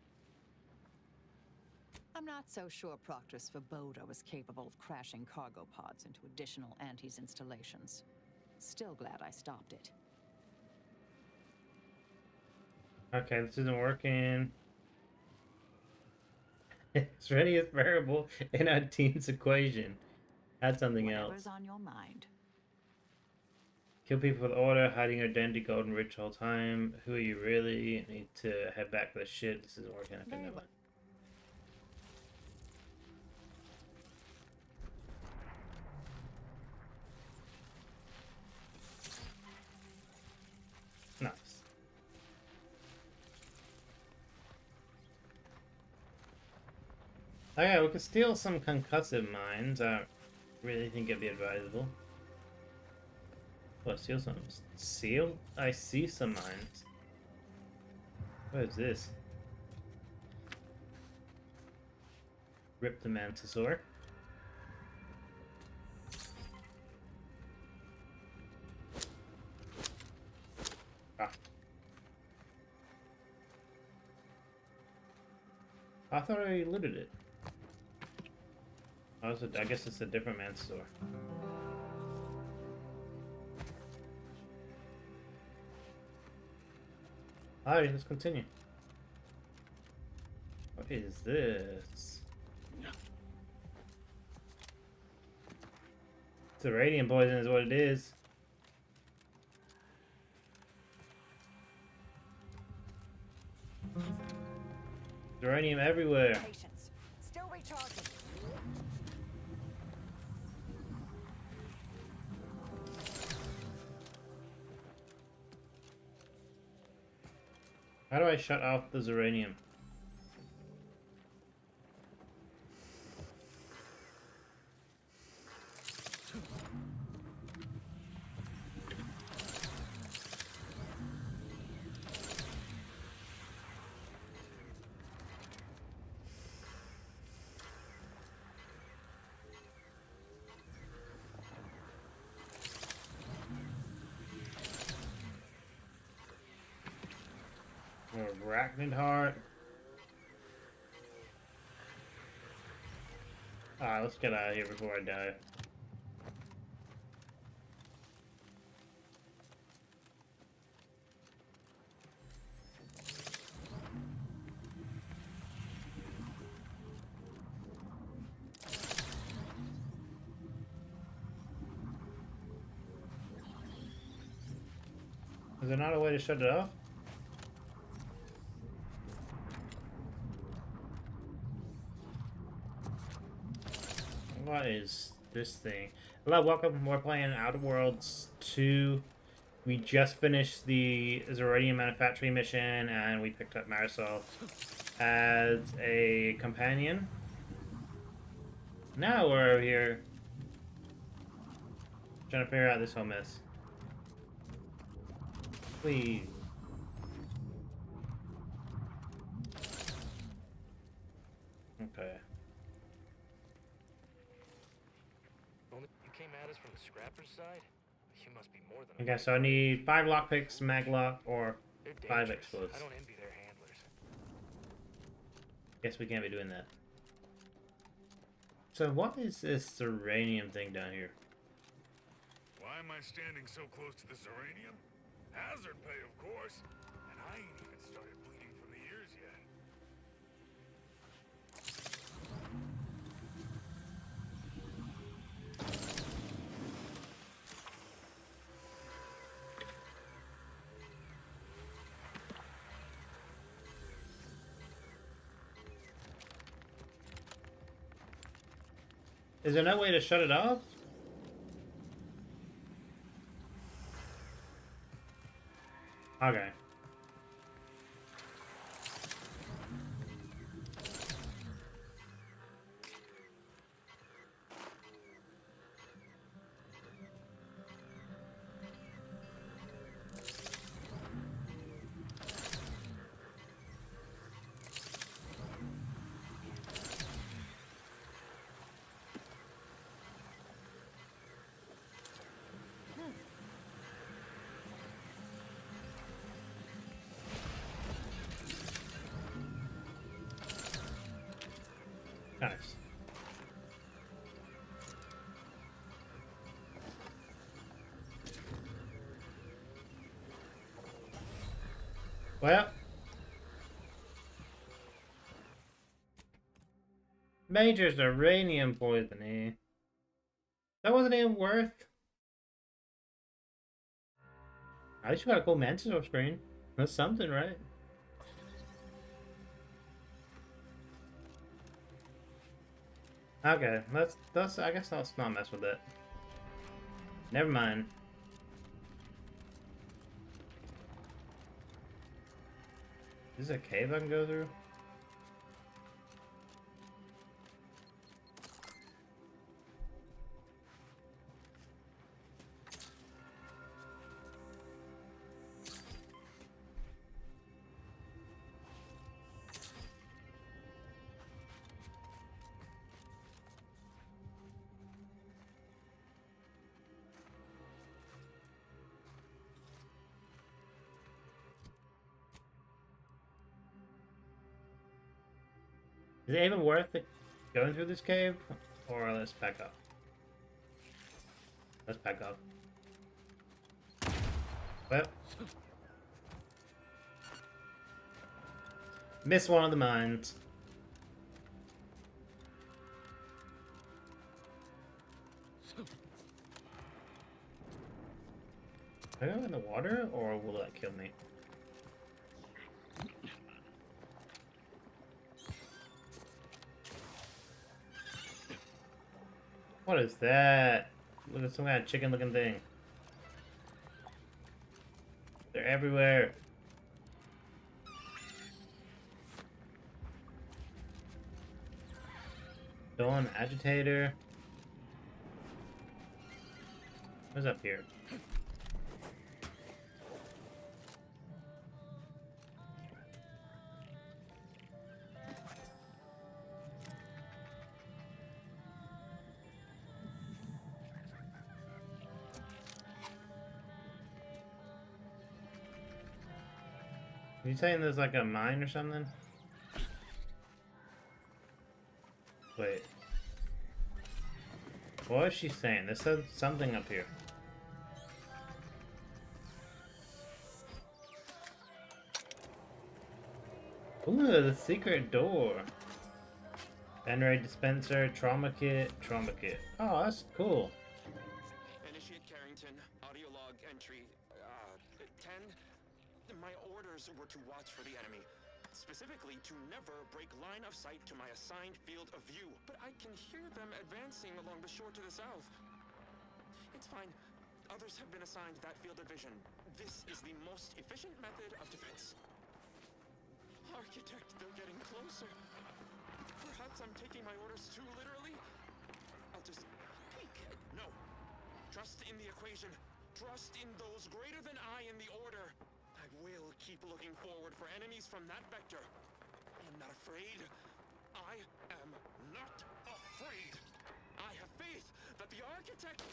I'm not so sure Proctor's Svoboda was capable of crashing cargo pods into additional Antes installations. Still glad I stopped it. Okay, this isn't working. It's ready as variable in our team's equation. Add something Whatever's else. on your mind. Kill people with order, hiding identity, golden rich all time. Who are you really? Need to head back to the shit. This isn't working. Okay, never mind. Nice. Okay, we could steal some concussive mines. I don't really think it'd be advisable. What, steal some? Seal? I see some mines. What is this? Rip the Mantisaur. Ah. I thought I looted it. Oh, I guess it's a different Mantisaur. Alright, let's continue. What is this? It's a radiant poison is what it is. Zyranium everywhere. Patience. Still recharging. How do I shut off the Zyranium? Arachnid heart. Alright, let's get out of here before I die. Is there not a way to shut it off? What is this thing? Hello, welcome. We're playing Outer Worlds 2. We just finished the Zyranium Manufacturing mission, and we picked up Marisol as a companion. Now we're here trying to figure out this whole mess. Please. Okay. You came at us from the scrapper's side? You must be more than Okay, so I need 5 lockpicks, maglock, or 5 explosives. I don't envy their handlers. Guess we can't be doing that. So what is this Zyranium thing down here? Why am I standing so close to the Zyranium? Hazard pay, of course. And I ain't even started bleeding from the ears yet. Is there no way to shut it off? Okay. Nice. Well, major Zyranium poisoning. That wasn't even worth. At least you got a cool mantis off screen. That's something, right? Okay, let's I guess let's not mess with it. Never mind. Is this a cave I can go through? Is it even worth it going through this cave? Or let's back up. Let's back up. Well. Missed one of the mines. Can I go in the water or will that kill me? What is that? Look at some kind of chicken looking thing. They're everywhere. Dawn agitator. What's up here? Are you saying there's like a mine or something? Wait. What is she saying? There's something up here. Ooh, the secret door. Renegade dispenser, trauma kit. Oh, that's cool. Initiate Carrington, audio log entry 10. My orders were to watch for the enemy. specifically to never break line of sight to my assigned field of view. But I can hear them advancing along the shore to the south. It's fine. Others have been assigned that field of vision. This is the most efficient method of defense. Architect, they're getting closer. Perhaps I'm taking my orders too literally. I'll just peek. No. Trust in the equation. Trust in those greater than I in the order. I will keep looking forward for enemies from that vector. I am not afraid. I am not afraid. I have faith that the architect...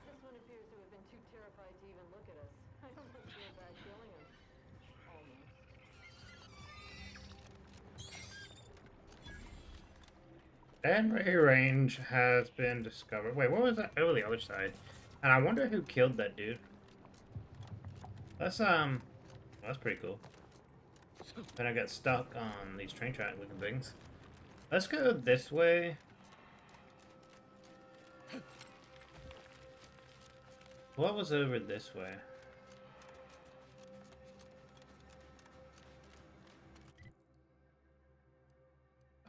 This one appears to have been too terrified to even look at us. I almost feel bad killing him. Almost. Enemy range has been discovered. Wait, what was that? Oh, the other side. And I wonder who killed that dude. That's pretty cool. Then I got stuck on these train track looking things. Let's go this way. What was over this way?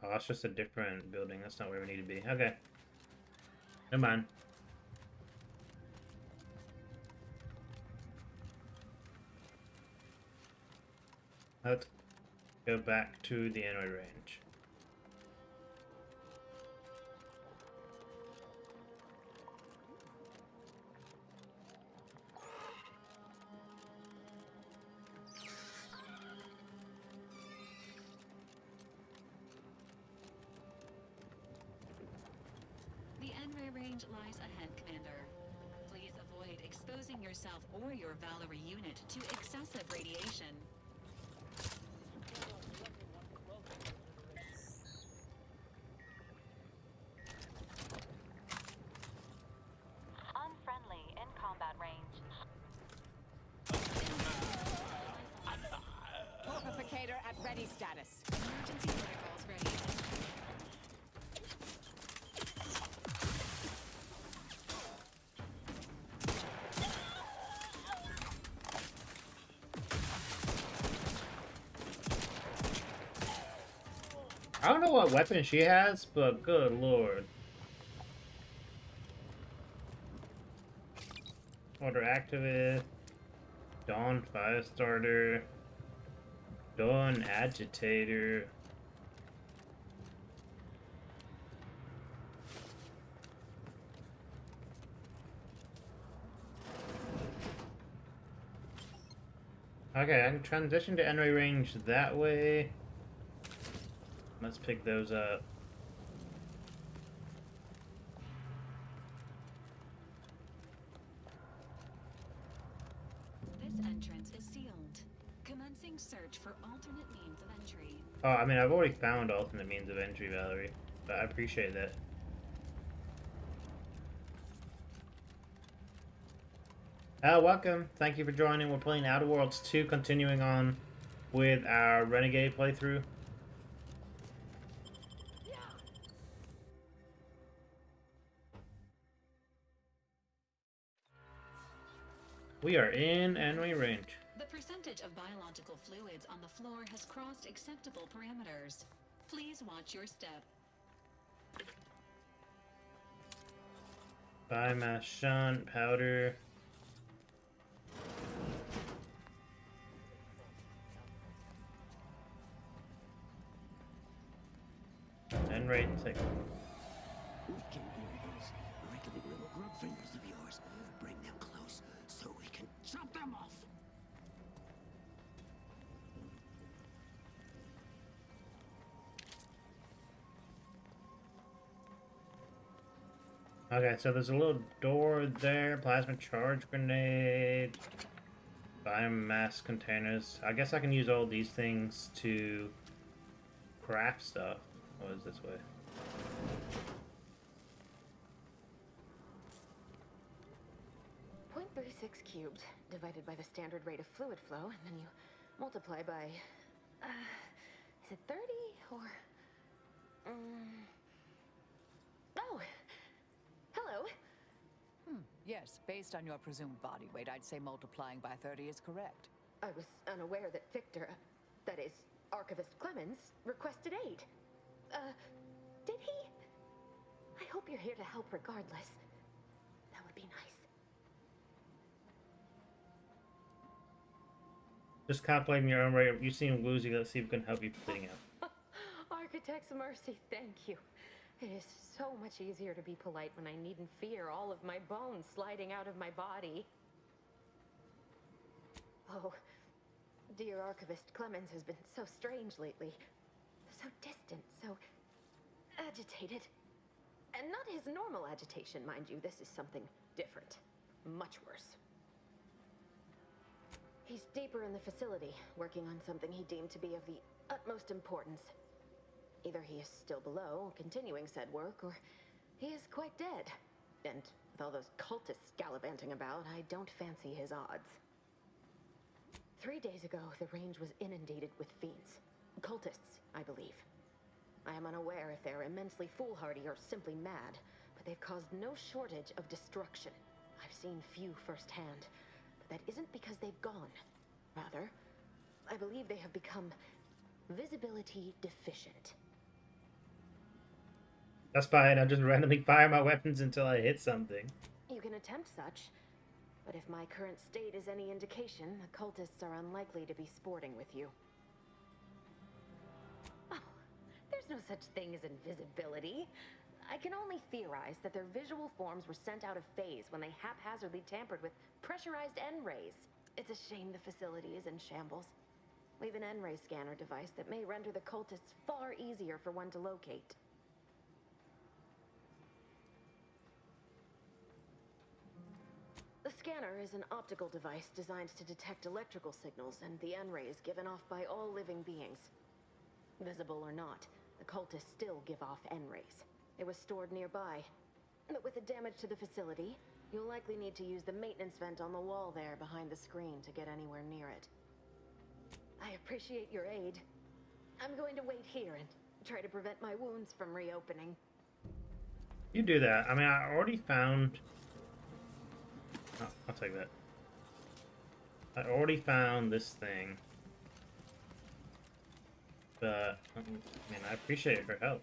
Oh, that's just a different building. That's not where we need to be. Okay. Never mind. Let's go back to the enemy range. The Enray range lies ahead, Commander. Please avoid exposing yourself or your Valerie unit to excessive radiation. Unfriendly in combat range. Torpificator at ready status. Emergency protocols ready. I don't know what weapon she has, but good lord. Order activist. Dawn Firestarter. Dawn Agitator. Okay, I can transition to enemy range that way. Let's pick those up. This entrance is sealed. Commencing search for alternate means of entry. Oh, I mean, I've already found alternate means of entry, Valerie, but I appreciate that. Welcome. Thank you for joining. We're playing Outer Worlds 2, continuing on with our Renegade playthrough. We are in enemy range. The percentage of biological fluids on the floor has crossed acceptable parameters. Please watch your step. Biomass shunt, powder. And rate take. We can do this. Wriggly little grub fingers of yours. Bring them close so we can chop them off. Okay, so there's a little door there. Plasma charge grenade. Biomass containers. I guess I can use all these things to craft stuff. What is this way? .36 cubed divided by the standard rate of fluid flow, and then you multiply by... is it 30 or... Oh! Hello! Yes, based on your presumed body weight, I'd say multiplying by 30 is correct. I was unaware that Victor, that is, Archivist Clemens, requested aid. Did he? I hope you're here to help regardless. That would be nice. Just contemplating your own way. You seem woozy. Let's see if we can help you cleaning up. Architect's mercy, thank you. It is so much easier to be polite when I needn't fear all of my bones sliding out of my body. Oh, dear Archivist Clemens has been so strange lately. So distant, so agitated. And not his normal agitation, mind you. This is something different. Much worse. He's deeper in the facility, working on something he deemed to be of the utmost importance. Either he is still below, continuing said work, or he is quite dead. And with all those cultists gallivanting about, I don't fancy his odds. 3 days ago, the range was inundated with fiends. Cultists, I believe. I am unaware if they're immensely foolhardy or simply mad, but they've caused no shortage of destruction. I've seen few firsthand, but that isn't because they've gone. Rather, I believe they have become visibility deficient. That's fine. I'll just randomly fire my weapons until I hit something. You can attempt such, but if my current state is any indication, the cultists are unlikely to be sporting with you. Oh, there's no such thing as invisibility. I can only theorize that their visual forms were sent out of phase when they haphazardly tampered with pressurized N-rays. It's a shame the facility is in shambles. We've an N-ray scanner device that may render the cultists far easier for one to locate. The scanner is an optical device designed to detect electrical signals and the N-rays given off by all living beings. Visible or not, the cultists still give off N-rays. It was stored nearby. But with the damage to the facility, you'll likely need to use the maintenance vent on the wall there behind the screen to get anywhere near it. I appreciate your aid. I'm going to wait here and try to prevent my wounds from reopening. You do that. I mean, I already found... Oh, I'll take that. I already found this thing. But, I mean, I appreciate her help.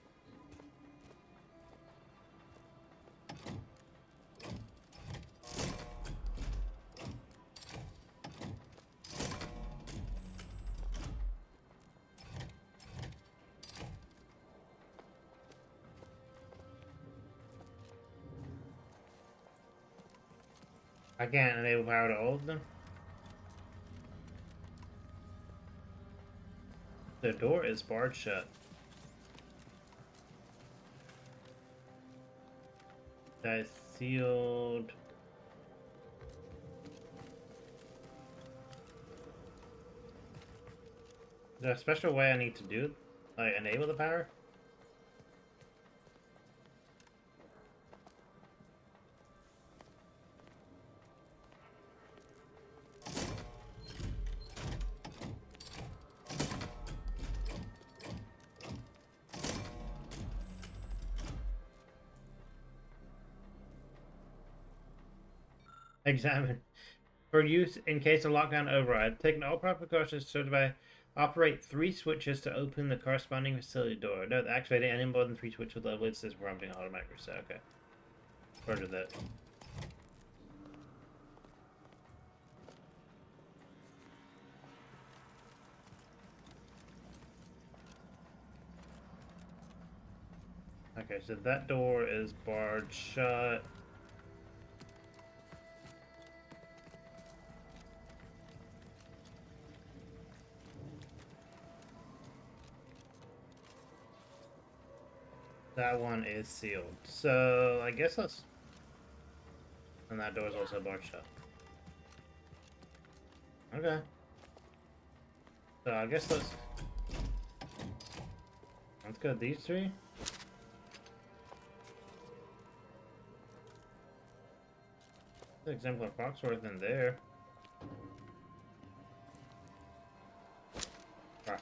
I can't enable power to all of them. The door is barred shut. That is sealed. Is there a special way I need to do it? Like enable the power? Examine. For use in case of lockdown override, taking all proper precautions to certify operate 3 switches to open the corresponding facility door. Note activating any more than 3 switches level it says prompting automatic reset. Okay. Roger that. Okay, so that door is barred shut. That one is sealed. So I guess let's... And that door is also barred shut. Okay. So I guess let's go these 3. The exemplar Foxworth in there. Ah.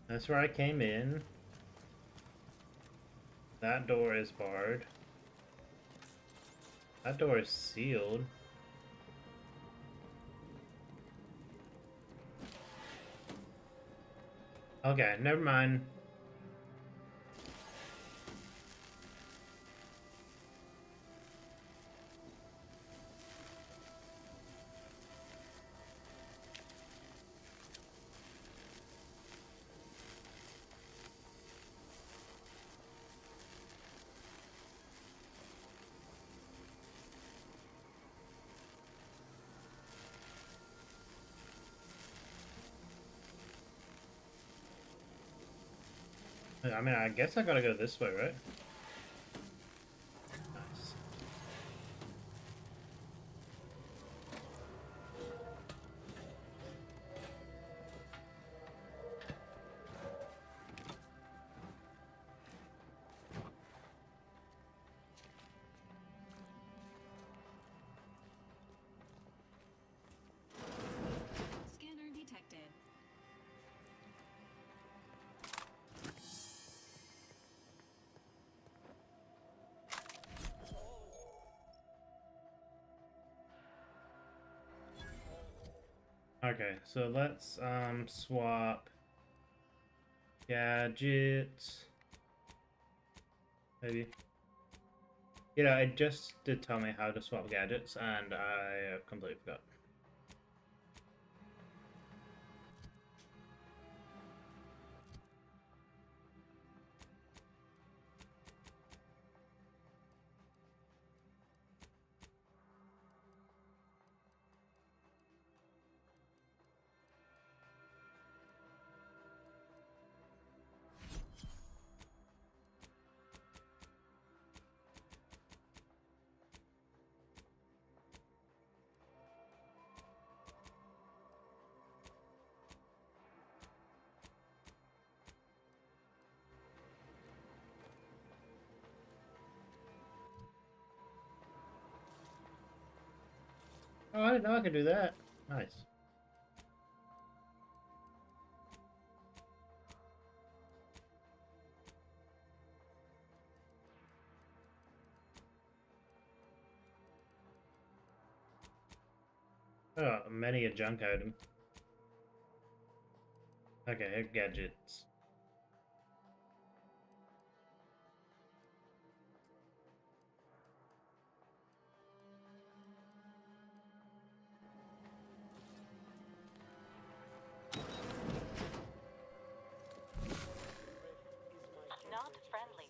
That's where I came in. That door is barred. That door is sealed. Okay, never mind. I mean, I guess I gotta go this way, right? Nice. Scanner detected. Okay, so let's swap gadgets. Maybe. You know, it just did tell me how to swap gadgets, and I completely forgot. Oh, I didn't know I could do that. Nice. Oh, many a junk item. Okay, gadgets. Not friendly.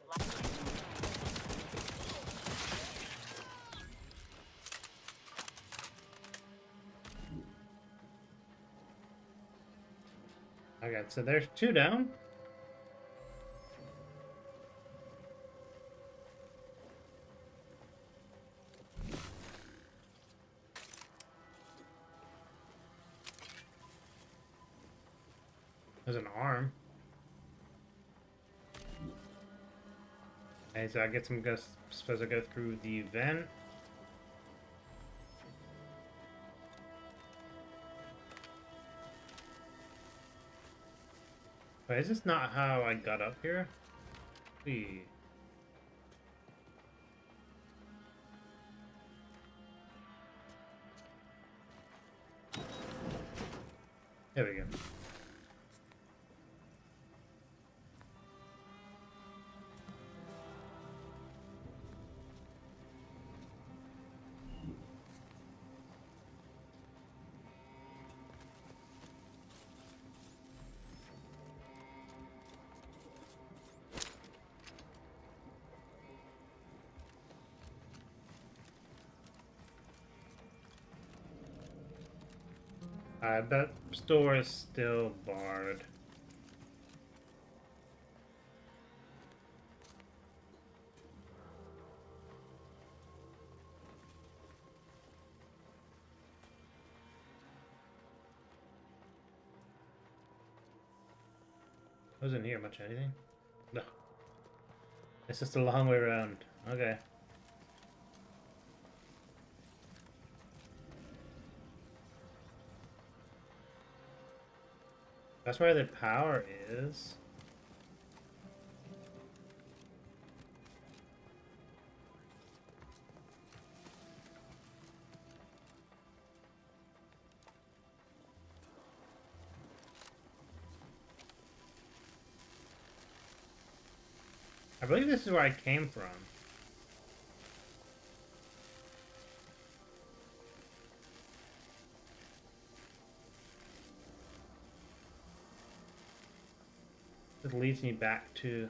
Okay, so there's 2 down. There's an arm. Okay, so I get some supposed to go through the vent. Wait, is this not how I got up here? See. There we go. That store is still barred. Wasn't here much anything. No. It's just a long way around. Okay. That's where the power is. I believe this is where I came from. It leads me back to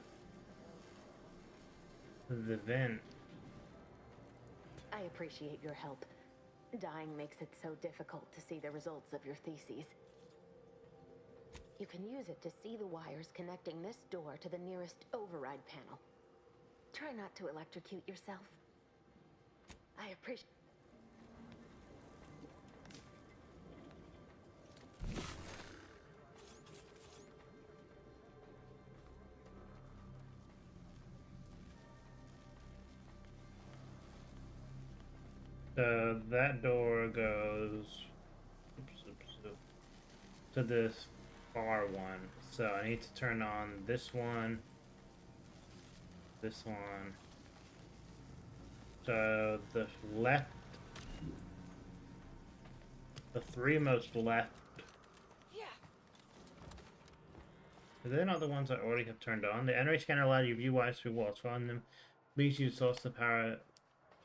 the vent. I appreciate your help. Dying makes it so difficult to see the results of your theses. You can use it to see the wires connecting this door to the nearest override panel. Try not to electrocute yourself. I appreciate... So that door goes to this far one. So I need to turn on this one, this one. So the left, the three most left. They're not the ones I already have turned on. The NRA scanner allows you to view wires through walls. Following them leads you to source the power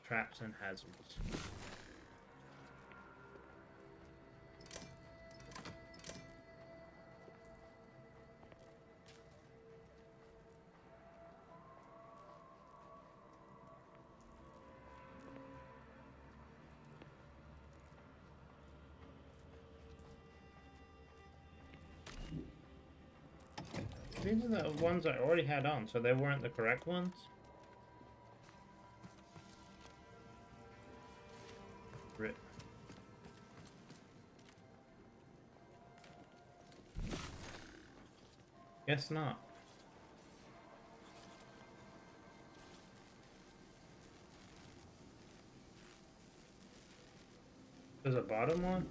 traps and hazards. These are the ones I already had on, so they weren't the correct ones. Rip. Guess not. There's a bottom one?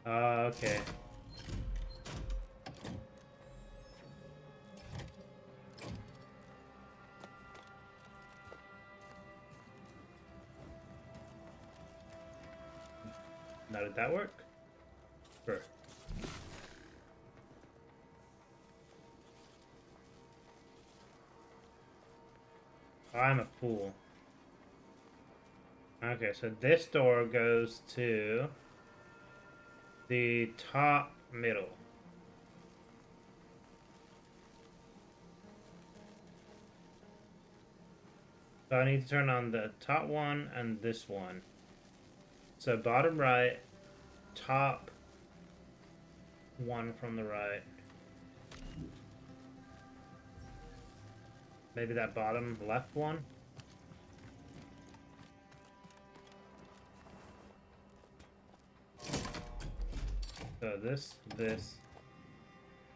Okay. Now did that work? Sure. I'm a fool. Okay, so this door goes to the top middle. So I need to turn on the top one and this one. So bottom right, top one from the right. Maybe that bottom left one. So this,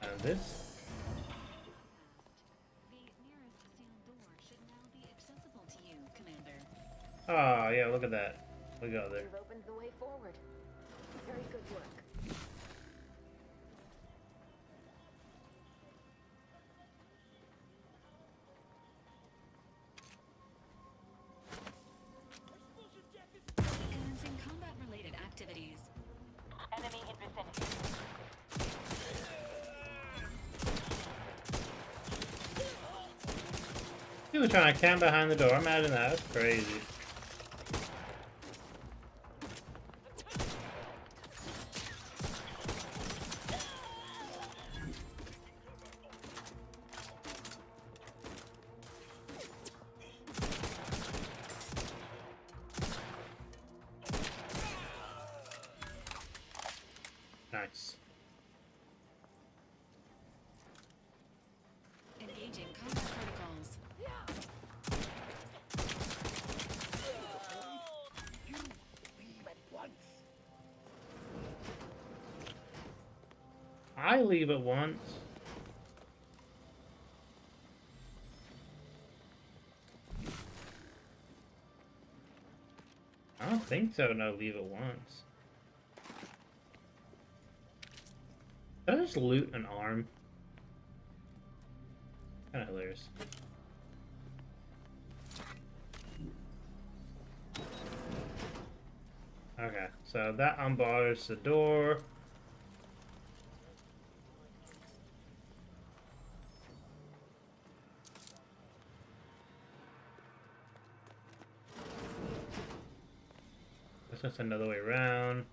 and this. Oh, yeah, look at that. We got there. You've opened the way forward. Very good work. Commencing combat-related activities. Enemy in vicinity. He was trying to camp behind the door. Imagine that. That's crazy. Nice. Engaging combat protocols. You leave at once. I leave at once. I don't think so. No, leave at once. Did I just loot an arm? Kind of hilarious. Okay, So that unbars the door. Let's just another way around.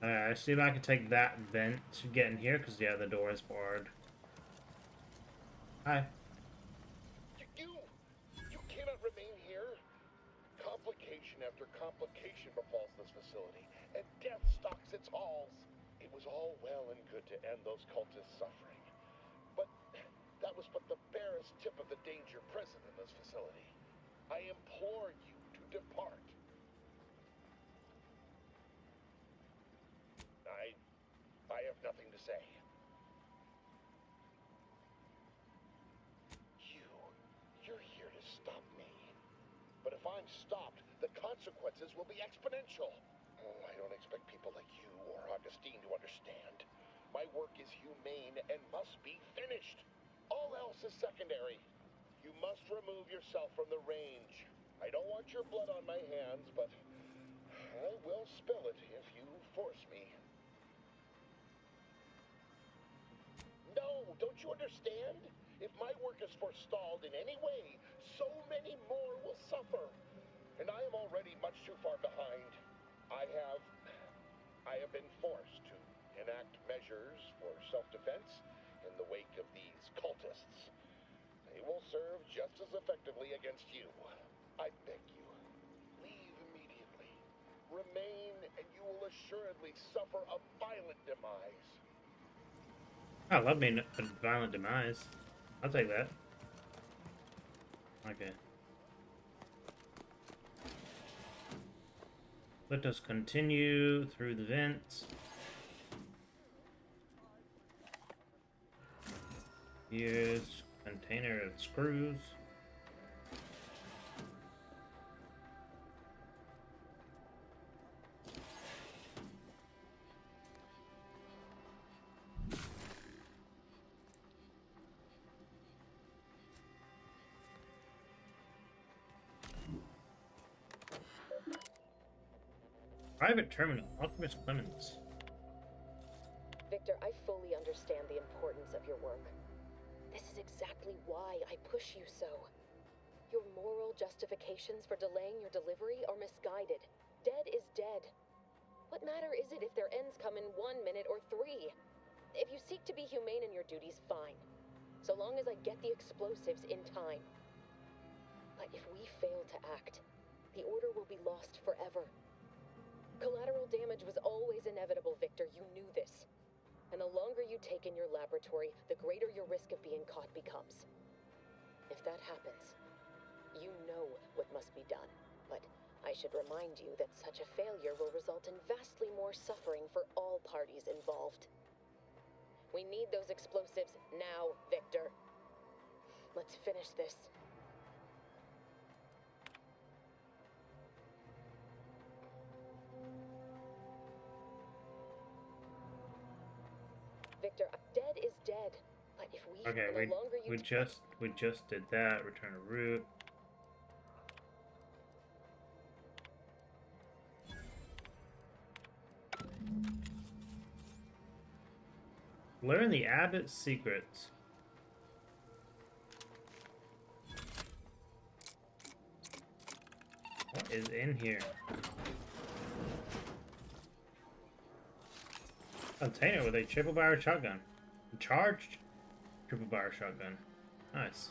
Alright, see if I can take that vent to get in here, because yeah, the door is barred. Hi. You cannot remain here. Complication after complication befalls this facility, and death stalks its halls. It was all well and good to end those cultists' suffering, but that was but the barest tip of the danger present in this facility. I implore you to depart. I have nothing to say. You're here to stop me. But if I'm stopped, the consequences will be exponential. Oh, I don't expect people like you or Augustine to understand. My work is humane and must be finished. All else is secondary. You must remove yourself from the range. I don't want your blood on my hands, but I will spill it if you force me. No, don't you understand? If my work is forestalled in any way, so many more will suffer. And I am already much too far behind. I have been forced to enact measures for self-defense in the wake of these cultists. They will serve just as effectively against you. I beg you, leave immediately. Remain, and you will assuredly suffer a violent demise. I love being a violent demise. I'll take that. Okay. Let us continue through the vents. Here's a container of screws. Private terminal, Alchemist Clemens. Victor, I fully understand the importance of your work. This is exactly why I push you so. Your moral justifications for delaying your delivery are misguided. Dead is dead. What matter is it if their ends come in 1 minute or 3? If you seek to be humane in your duties, fine. So long as I get the explosives in time. But if we fail to act, the order will be lost forever. Collateral damage was always inevitable, Victor. You knew this. And the longer you take in your laboratory, the greater your risk of being caught becomes. If that happens, you know what must be done. But I should remind you that such a failure will result in vastly more suffering for all parties involved. We need those explosives now, Victor. Let's finish this. Victor, dead is dead. But if we Okay, we just did that. Return to root. Learn the Abbot's secrets. What is in here? Container with a triple barrel shotgun. Charged triple barrel shotgun. Nice.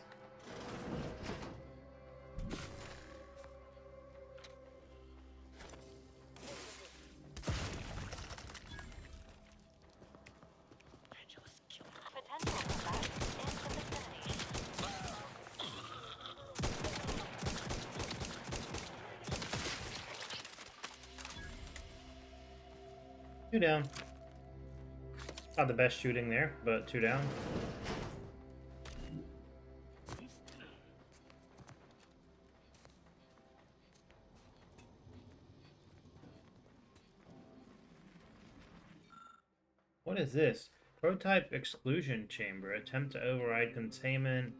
Two down. Not the best shooting there, but two down. What is this? Prototype exclusion chamber. Attempt to override containment.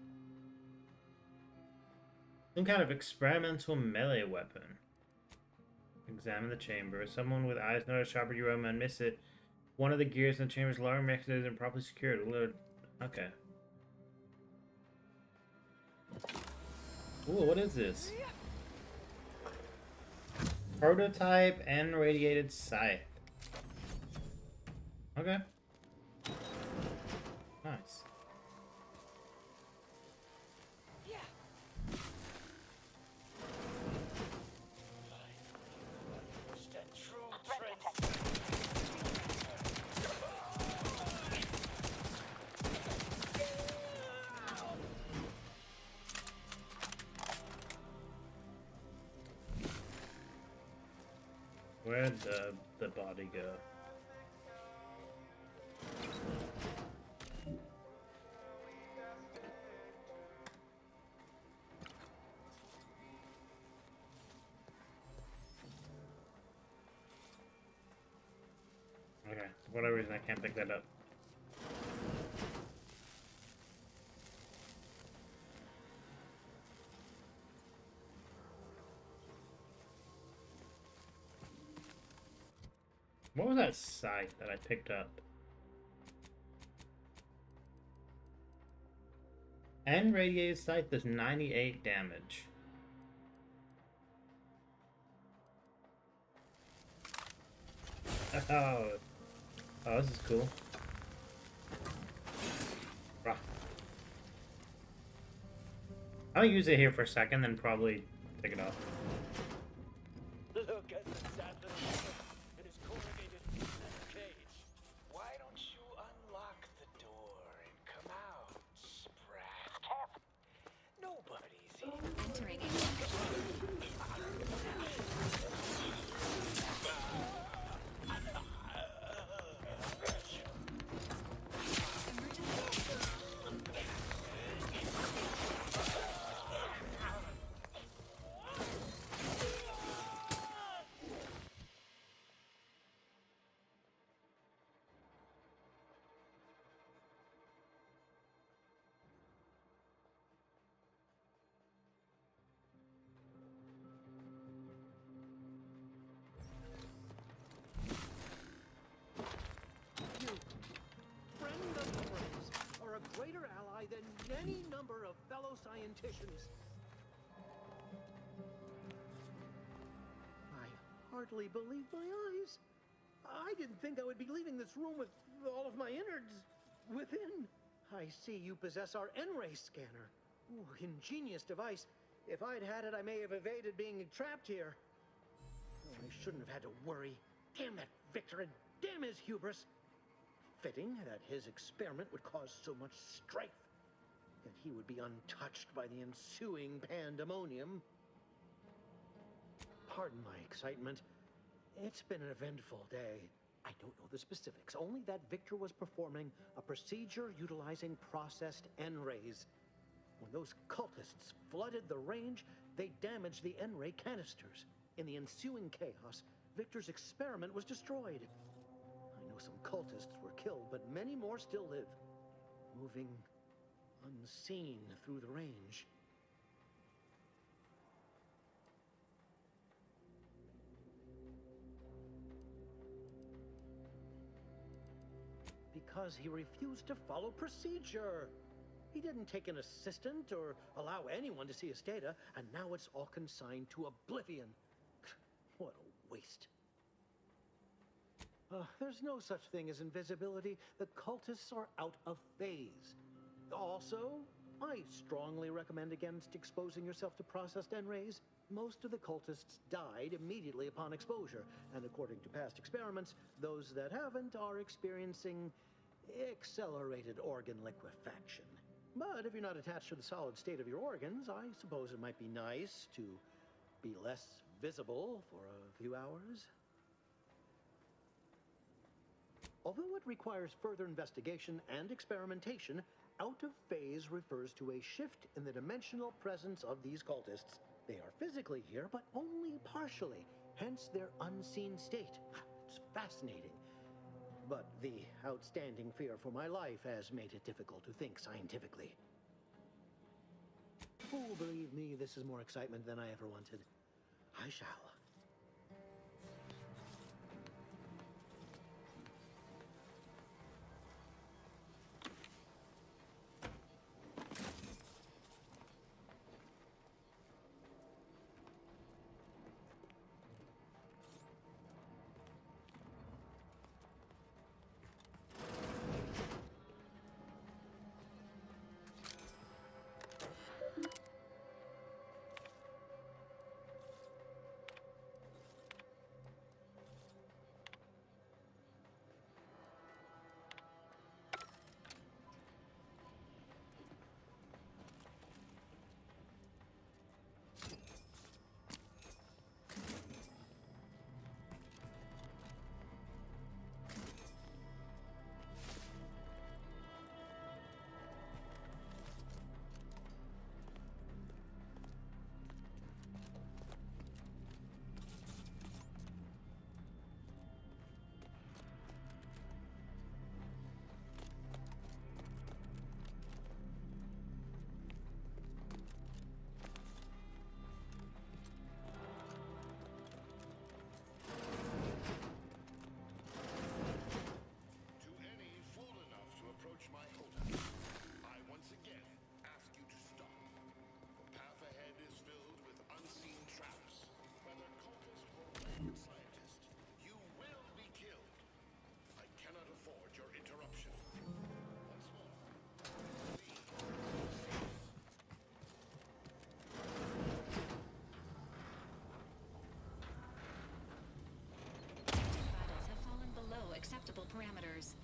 Some kind of experimental melee weapon. Examine the chamber. Someone with eyes notice sharper aroma and miss it. One of the gears in the chamber's alarm mechanism isn't properly secured. Okay. Ooh, what is this? Prototype and radiated scythe. Okay. Nice. Where'd the body go? Okay, for whatever reason I can't pick that up. What was that scythe that I picked up? And radiated scythe does 98 damage. Oh, this is cool. Rah. I'll use it here for a second, then probably take it off. Look at the Saturn. It is corrugated in that cage. Why don't you unlock the door and come out, Sprat? Nobody's here. Entering Friend of the Braves are a greater ally than any number of fellow scienticians. I hardly believe my eyes. I didn't think I would be leaving this room with all of my innards within. I see you possess our N-ray scanner. Ooh, ingenious device. If I'd had it, I may have evaded being trapped here. Oh, I shouldn't have had to worry. Damn that Victor and damn his hubris. Fitting that his experiment would cause so much strife, that he would be untouched by the ensuing pandemonium. Pardon my excitement. It's been an eventful day. I don't know the specifics, only that Victor was performing a procedure utilizing processed N-rays. When those cultists flooded the range, they damaged the N-ray canisters. In the ensuing chaos, Victor's experiment was destroyed. I know some cultists were killed, but many more still live, moving unseen through the range. Because he refused to follow procedure. He didn't take an assistant or allow anyone to see his data, and now it's all consigned to oblivion. What a waste. There's no such thing as invisibility. The cultists are out of phase. Also, I strongly recommend against exposing yourself to processed N-rays. Most of the cultists died immediately upon exposure, and according to past experiments, those that haven't are experiencing accelerated organ liquefaction. But if you're not attached to the solid state of your organs, I suppose it might be nice to be less visible for a few hours. Although it requires further investigation and experimentation, out of phase refers to a shift in the dimensional presence of these cultists. They are physically here, but only partially, hence their unseen state. It's fascinating. But the outstanding fear for my life has made it difficult to think scientifically. Oh, believe me, this is more excitement than I ever wanted. I shall parameters.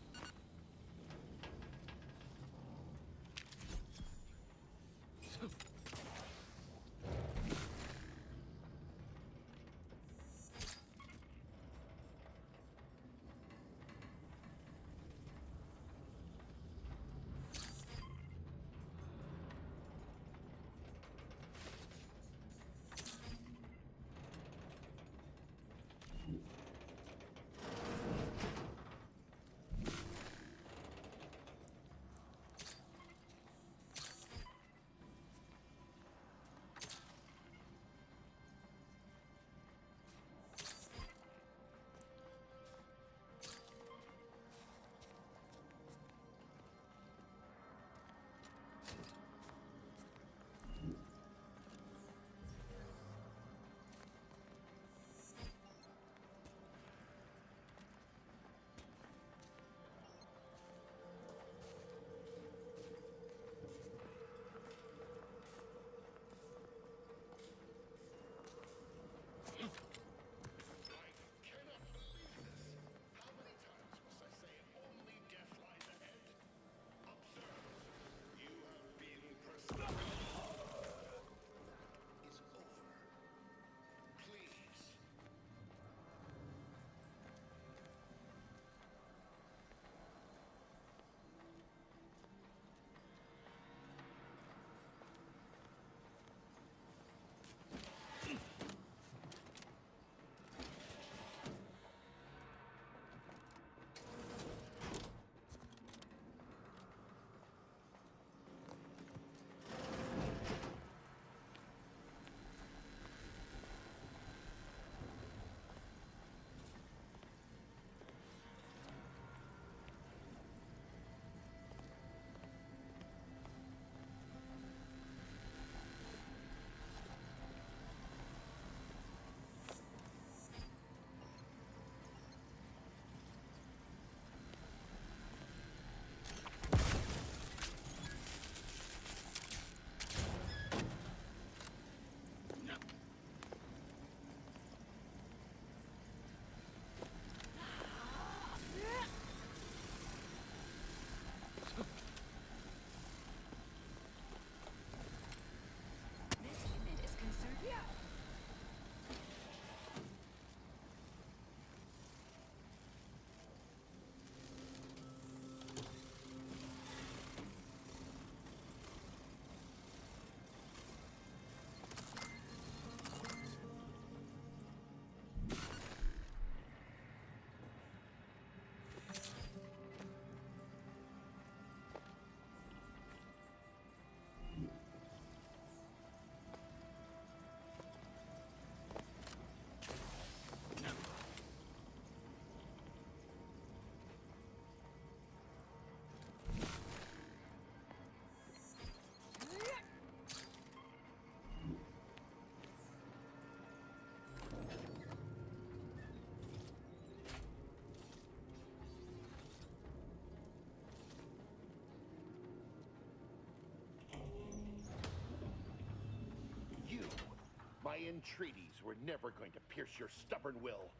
My entreaties were never going to pierce your stubborn will.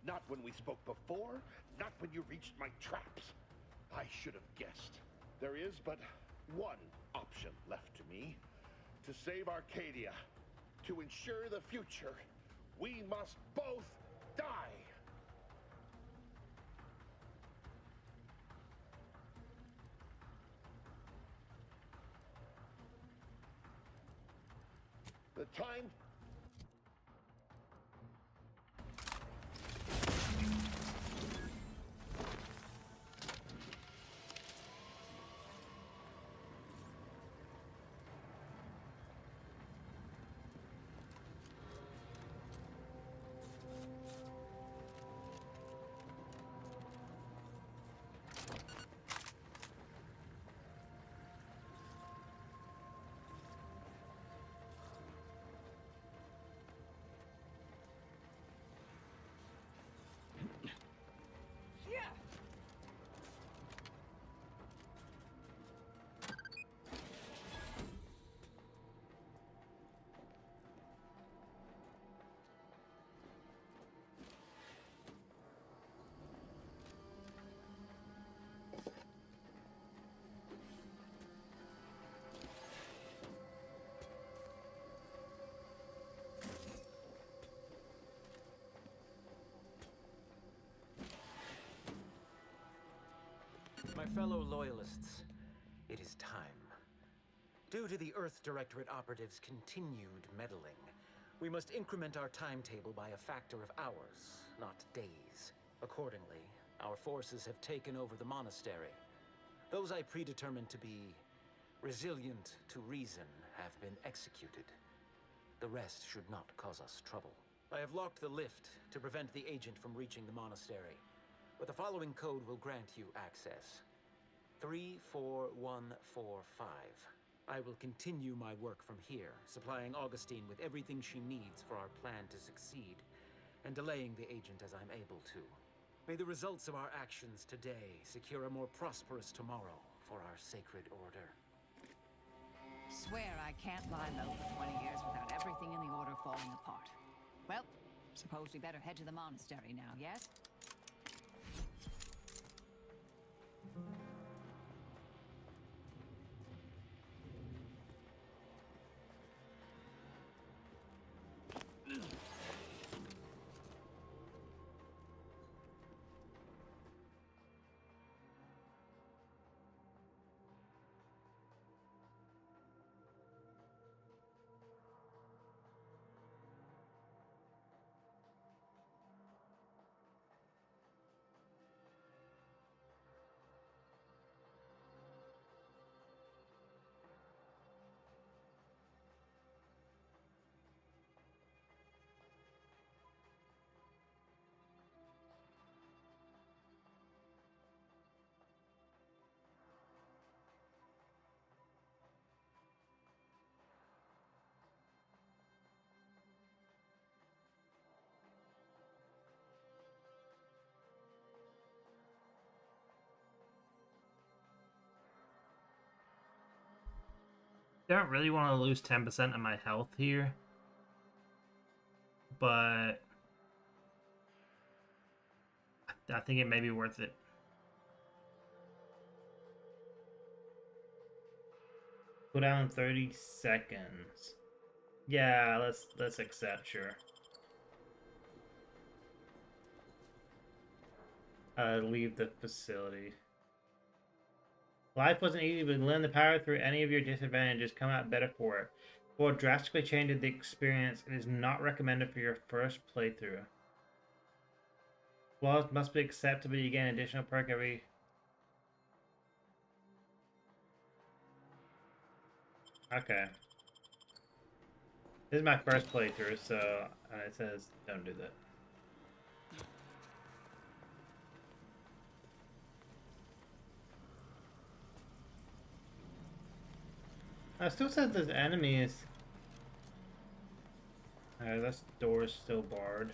Not when we spoke before, not when you reached my traps. I should have guessed. There is but one option left to me. To save Arcadia, to ensure the future, we must both die. The time... fellow loyalists, it is time. Due to the Earth Directorate operatives' continued meddling, we must increment our timetable by a factor of hours, not days. Accordingly, our forces have taken over the monastery. Those I predetermined to be resilient to reason have been executed. The rest should not cause us trouble. I have locked the lift to prevent the agent from reaching the monastery, but the following code will grant you access. 34145. I will continue my work from here, supplying Augustine with everything she needs for our plan to succeed, and delaying the agent as I'm able to. May the results of our actions today secure a more prosperous tomorrow for our sacred order. Swear I can't lie low for 20 years without everything in the order falling apart. Well, suppose we better head to the monastery now, yes? Don't really want to lose 10% of my health here, but I think it may be worth it. Go down 30 seconds. Yeah, let's accept, sure. Leave the facility. Life wasn't easy, but learn the power through any of your disadvantages. Come out better for it. Or drastically changes the experience. It is not recommended for your first playthrough. Flaws must be accepted, but you get an additional perk every... Okay. This is my first playthrough, so it says don't do that. It still says there's enemies. Alright, this door is still barred.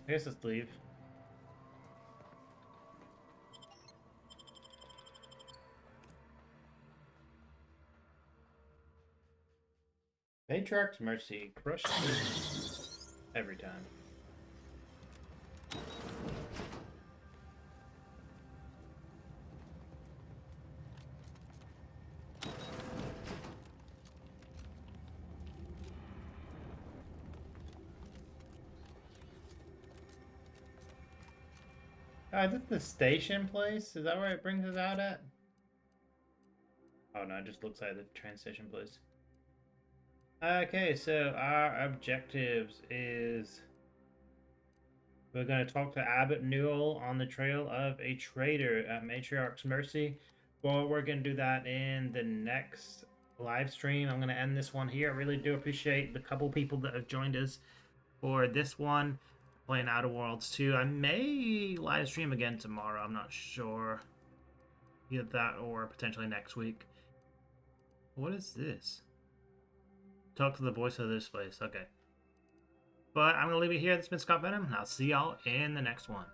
I guess let's leave. Matriarch's Mercy. Crush every time. Is this the station place? Is that where it brings us out at? Oh no, it just looks like the train station place. Okay, so our objectives is we're going to talk to Abbot Newell on the trail of a traitor at Matriarch's Mercy. Well, we're going to do that in the next live stream. I'm going to end this one here. I really do appreciate the couple people that have joined us for this one. Playing Outer Worlds 2. I may live stream again tomorrow. I'm not sure. Either that or potentially next week. What is this? Talk to the voice of this place. Okay. But I'm going to leave it here. This has been Scott Venom, and I'll see y'all in the next one.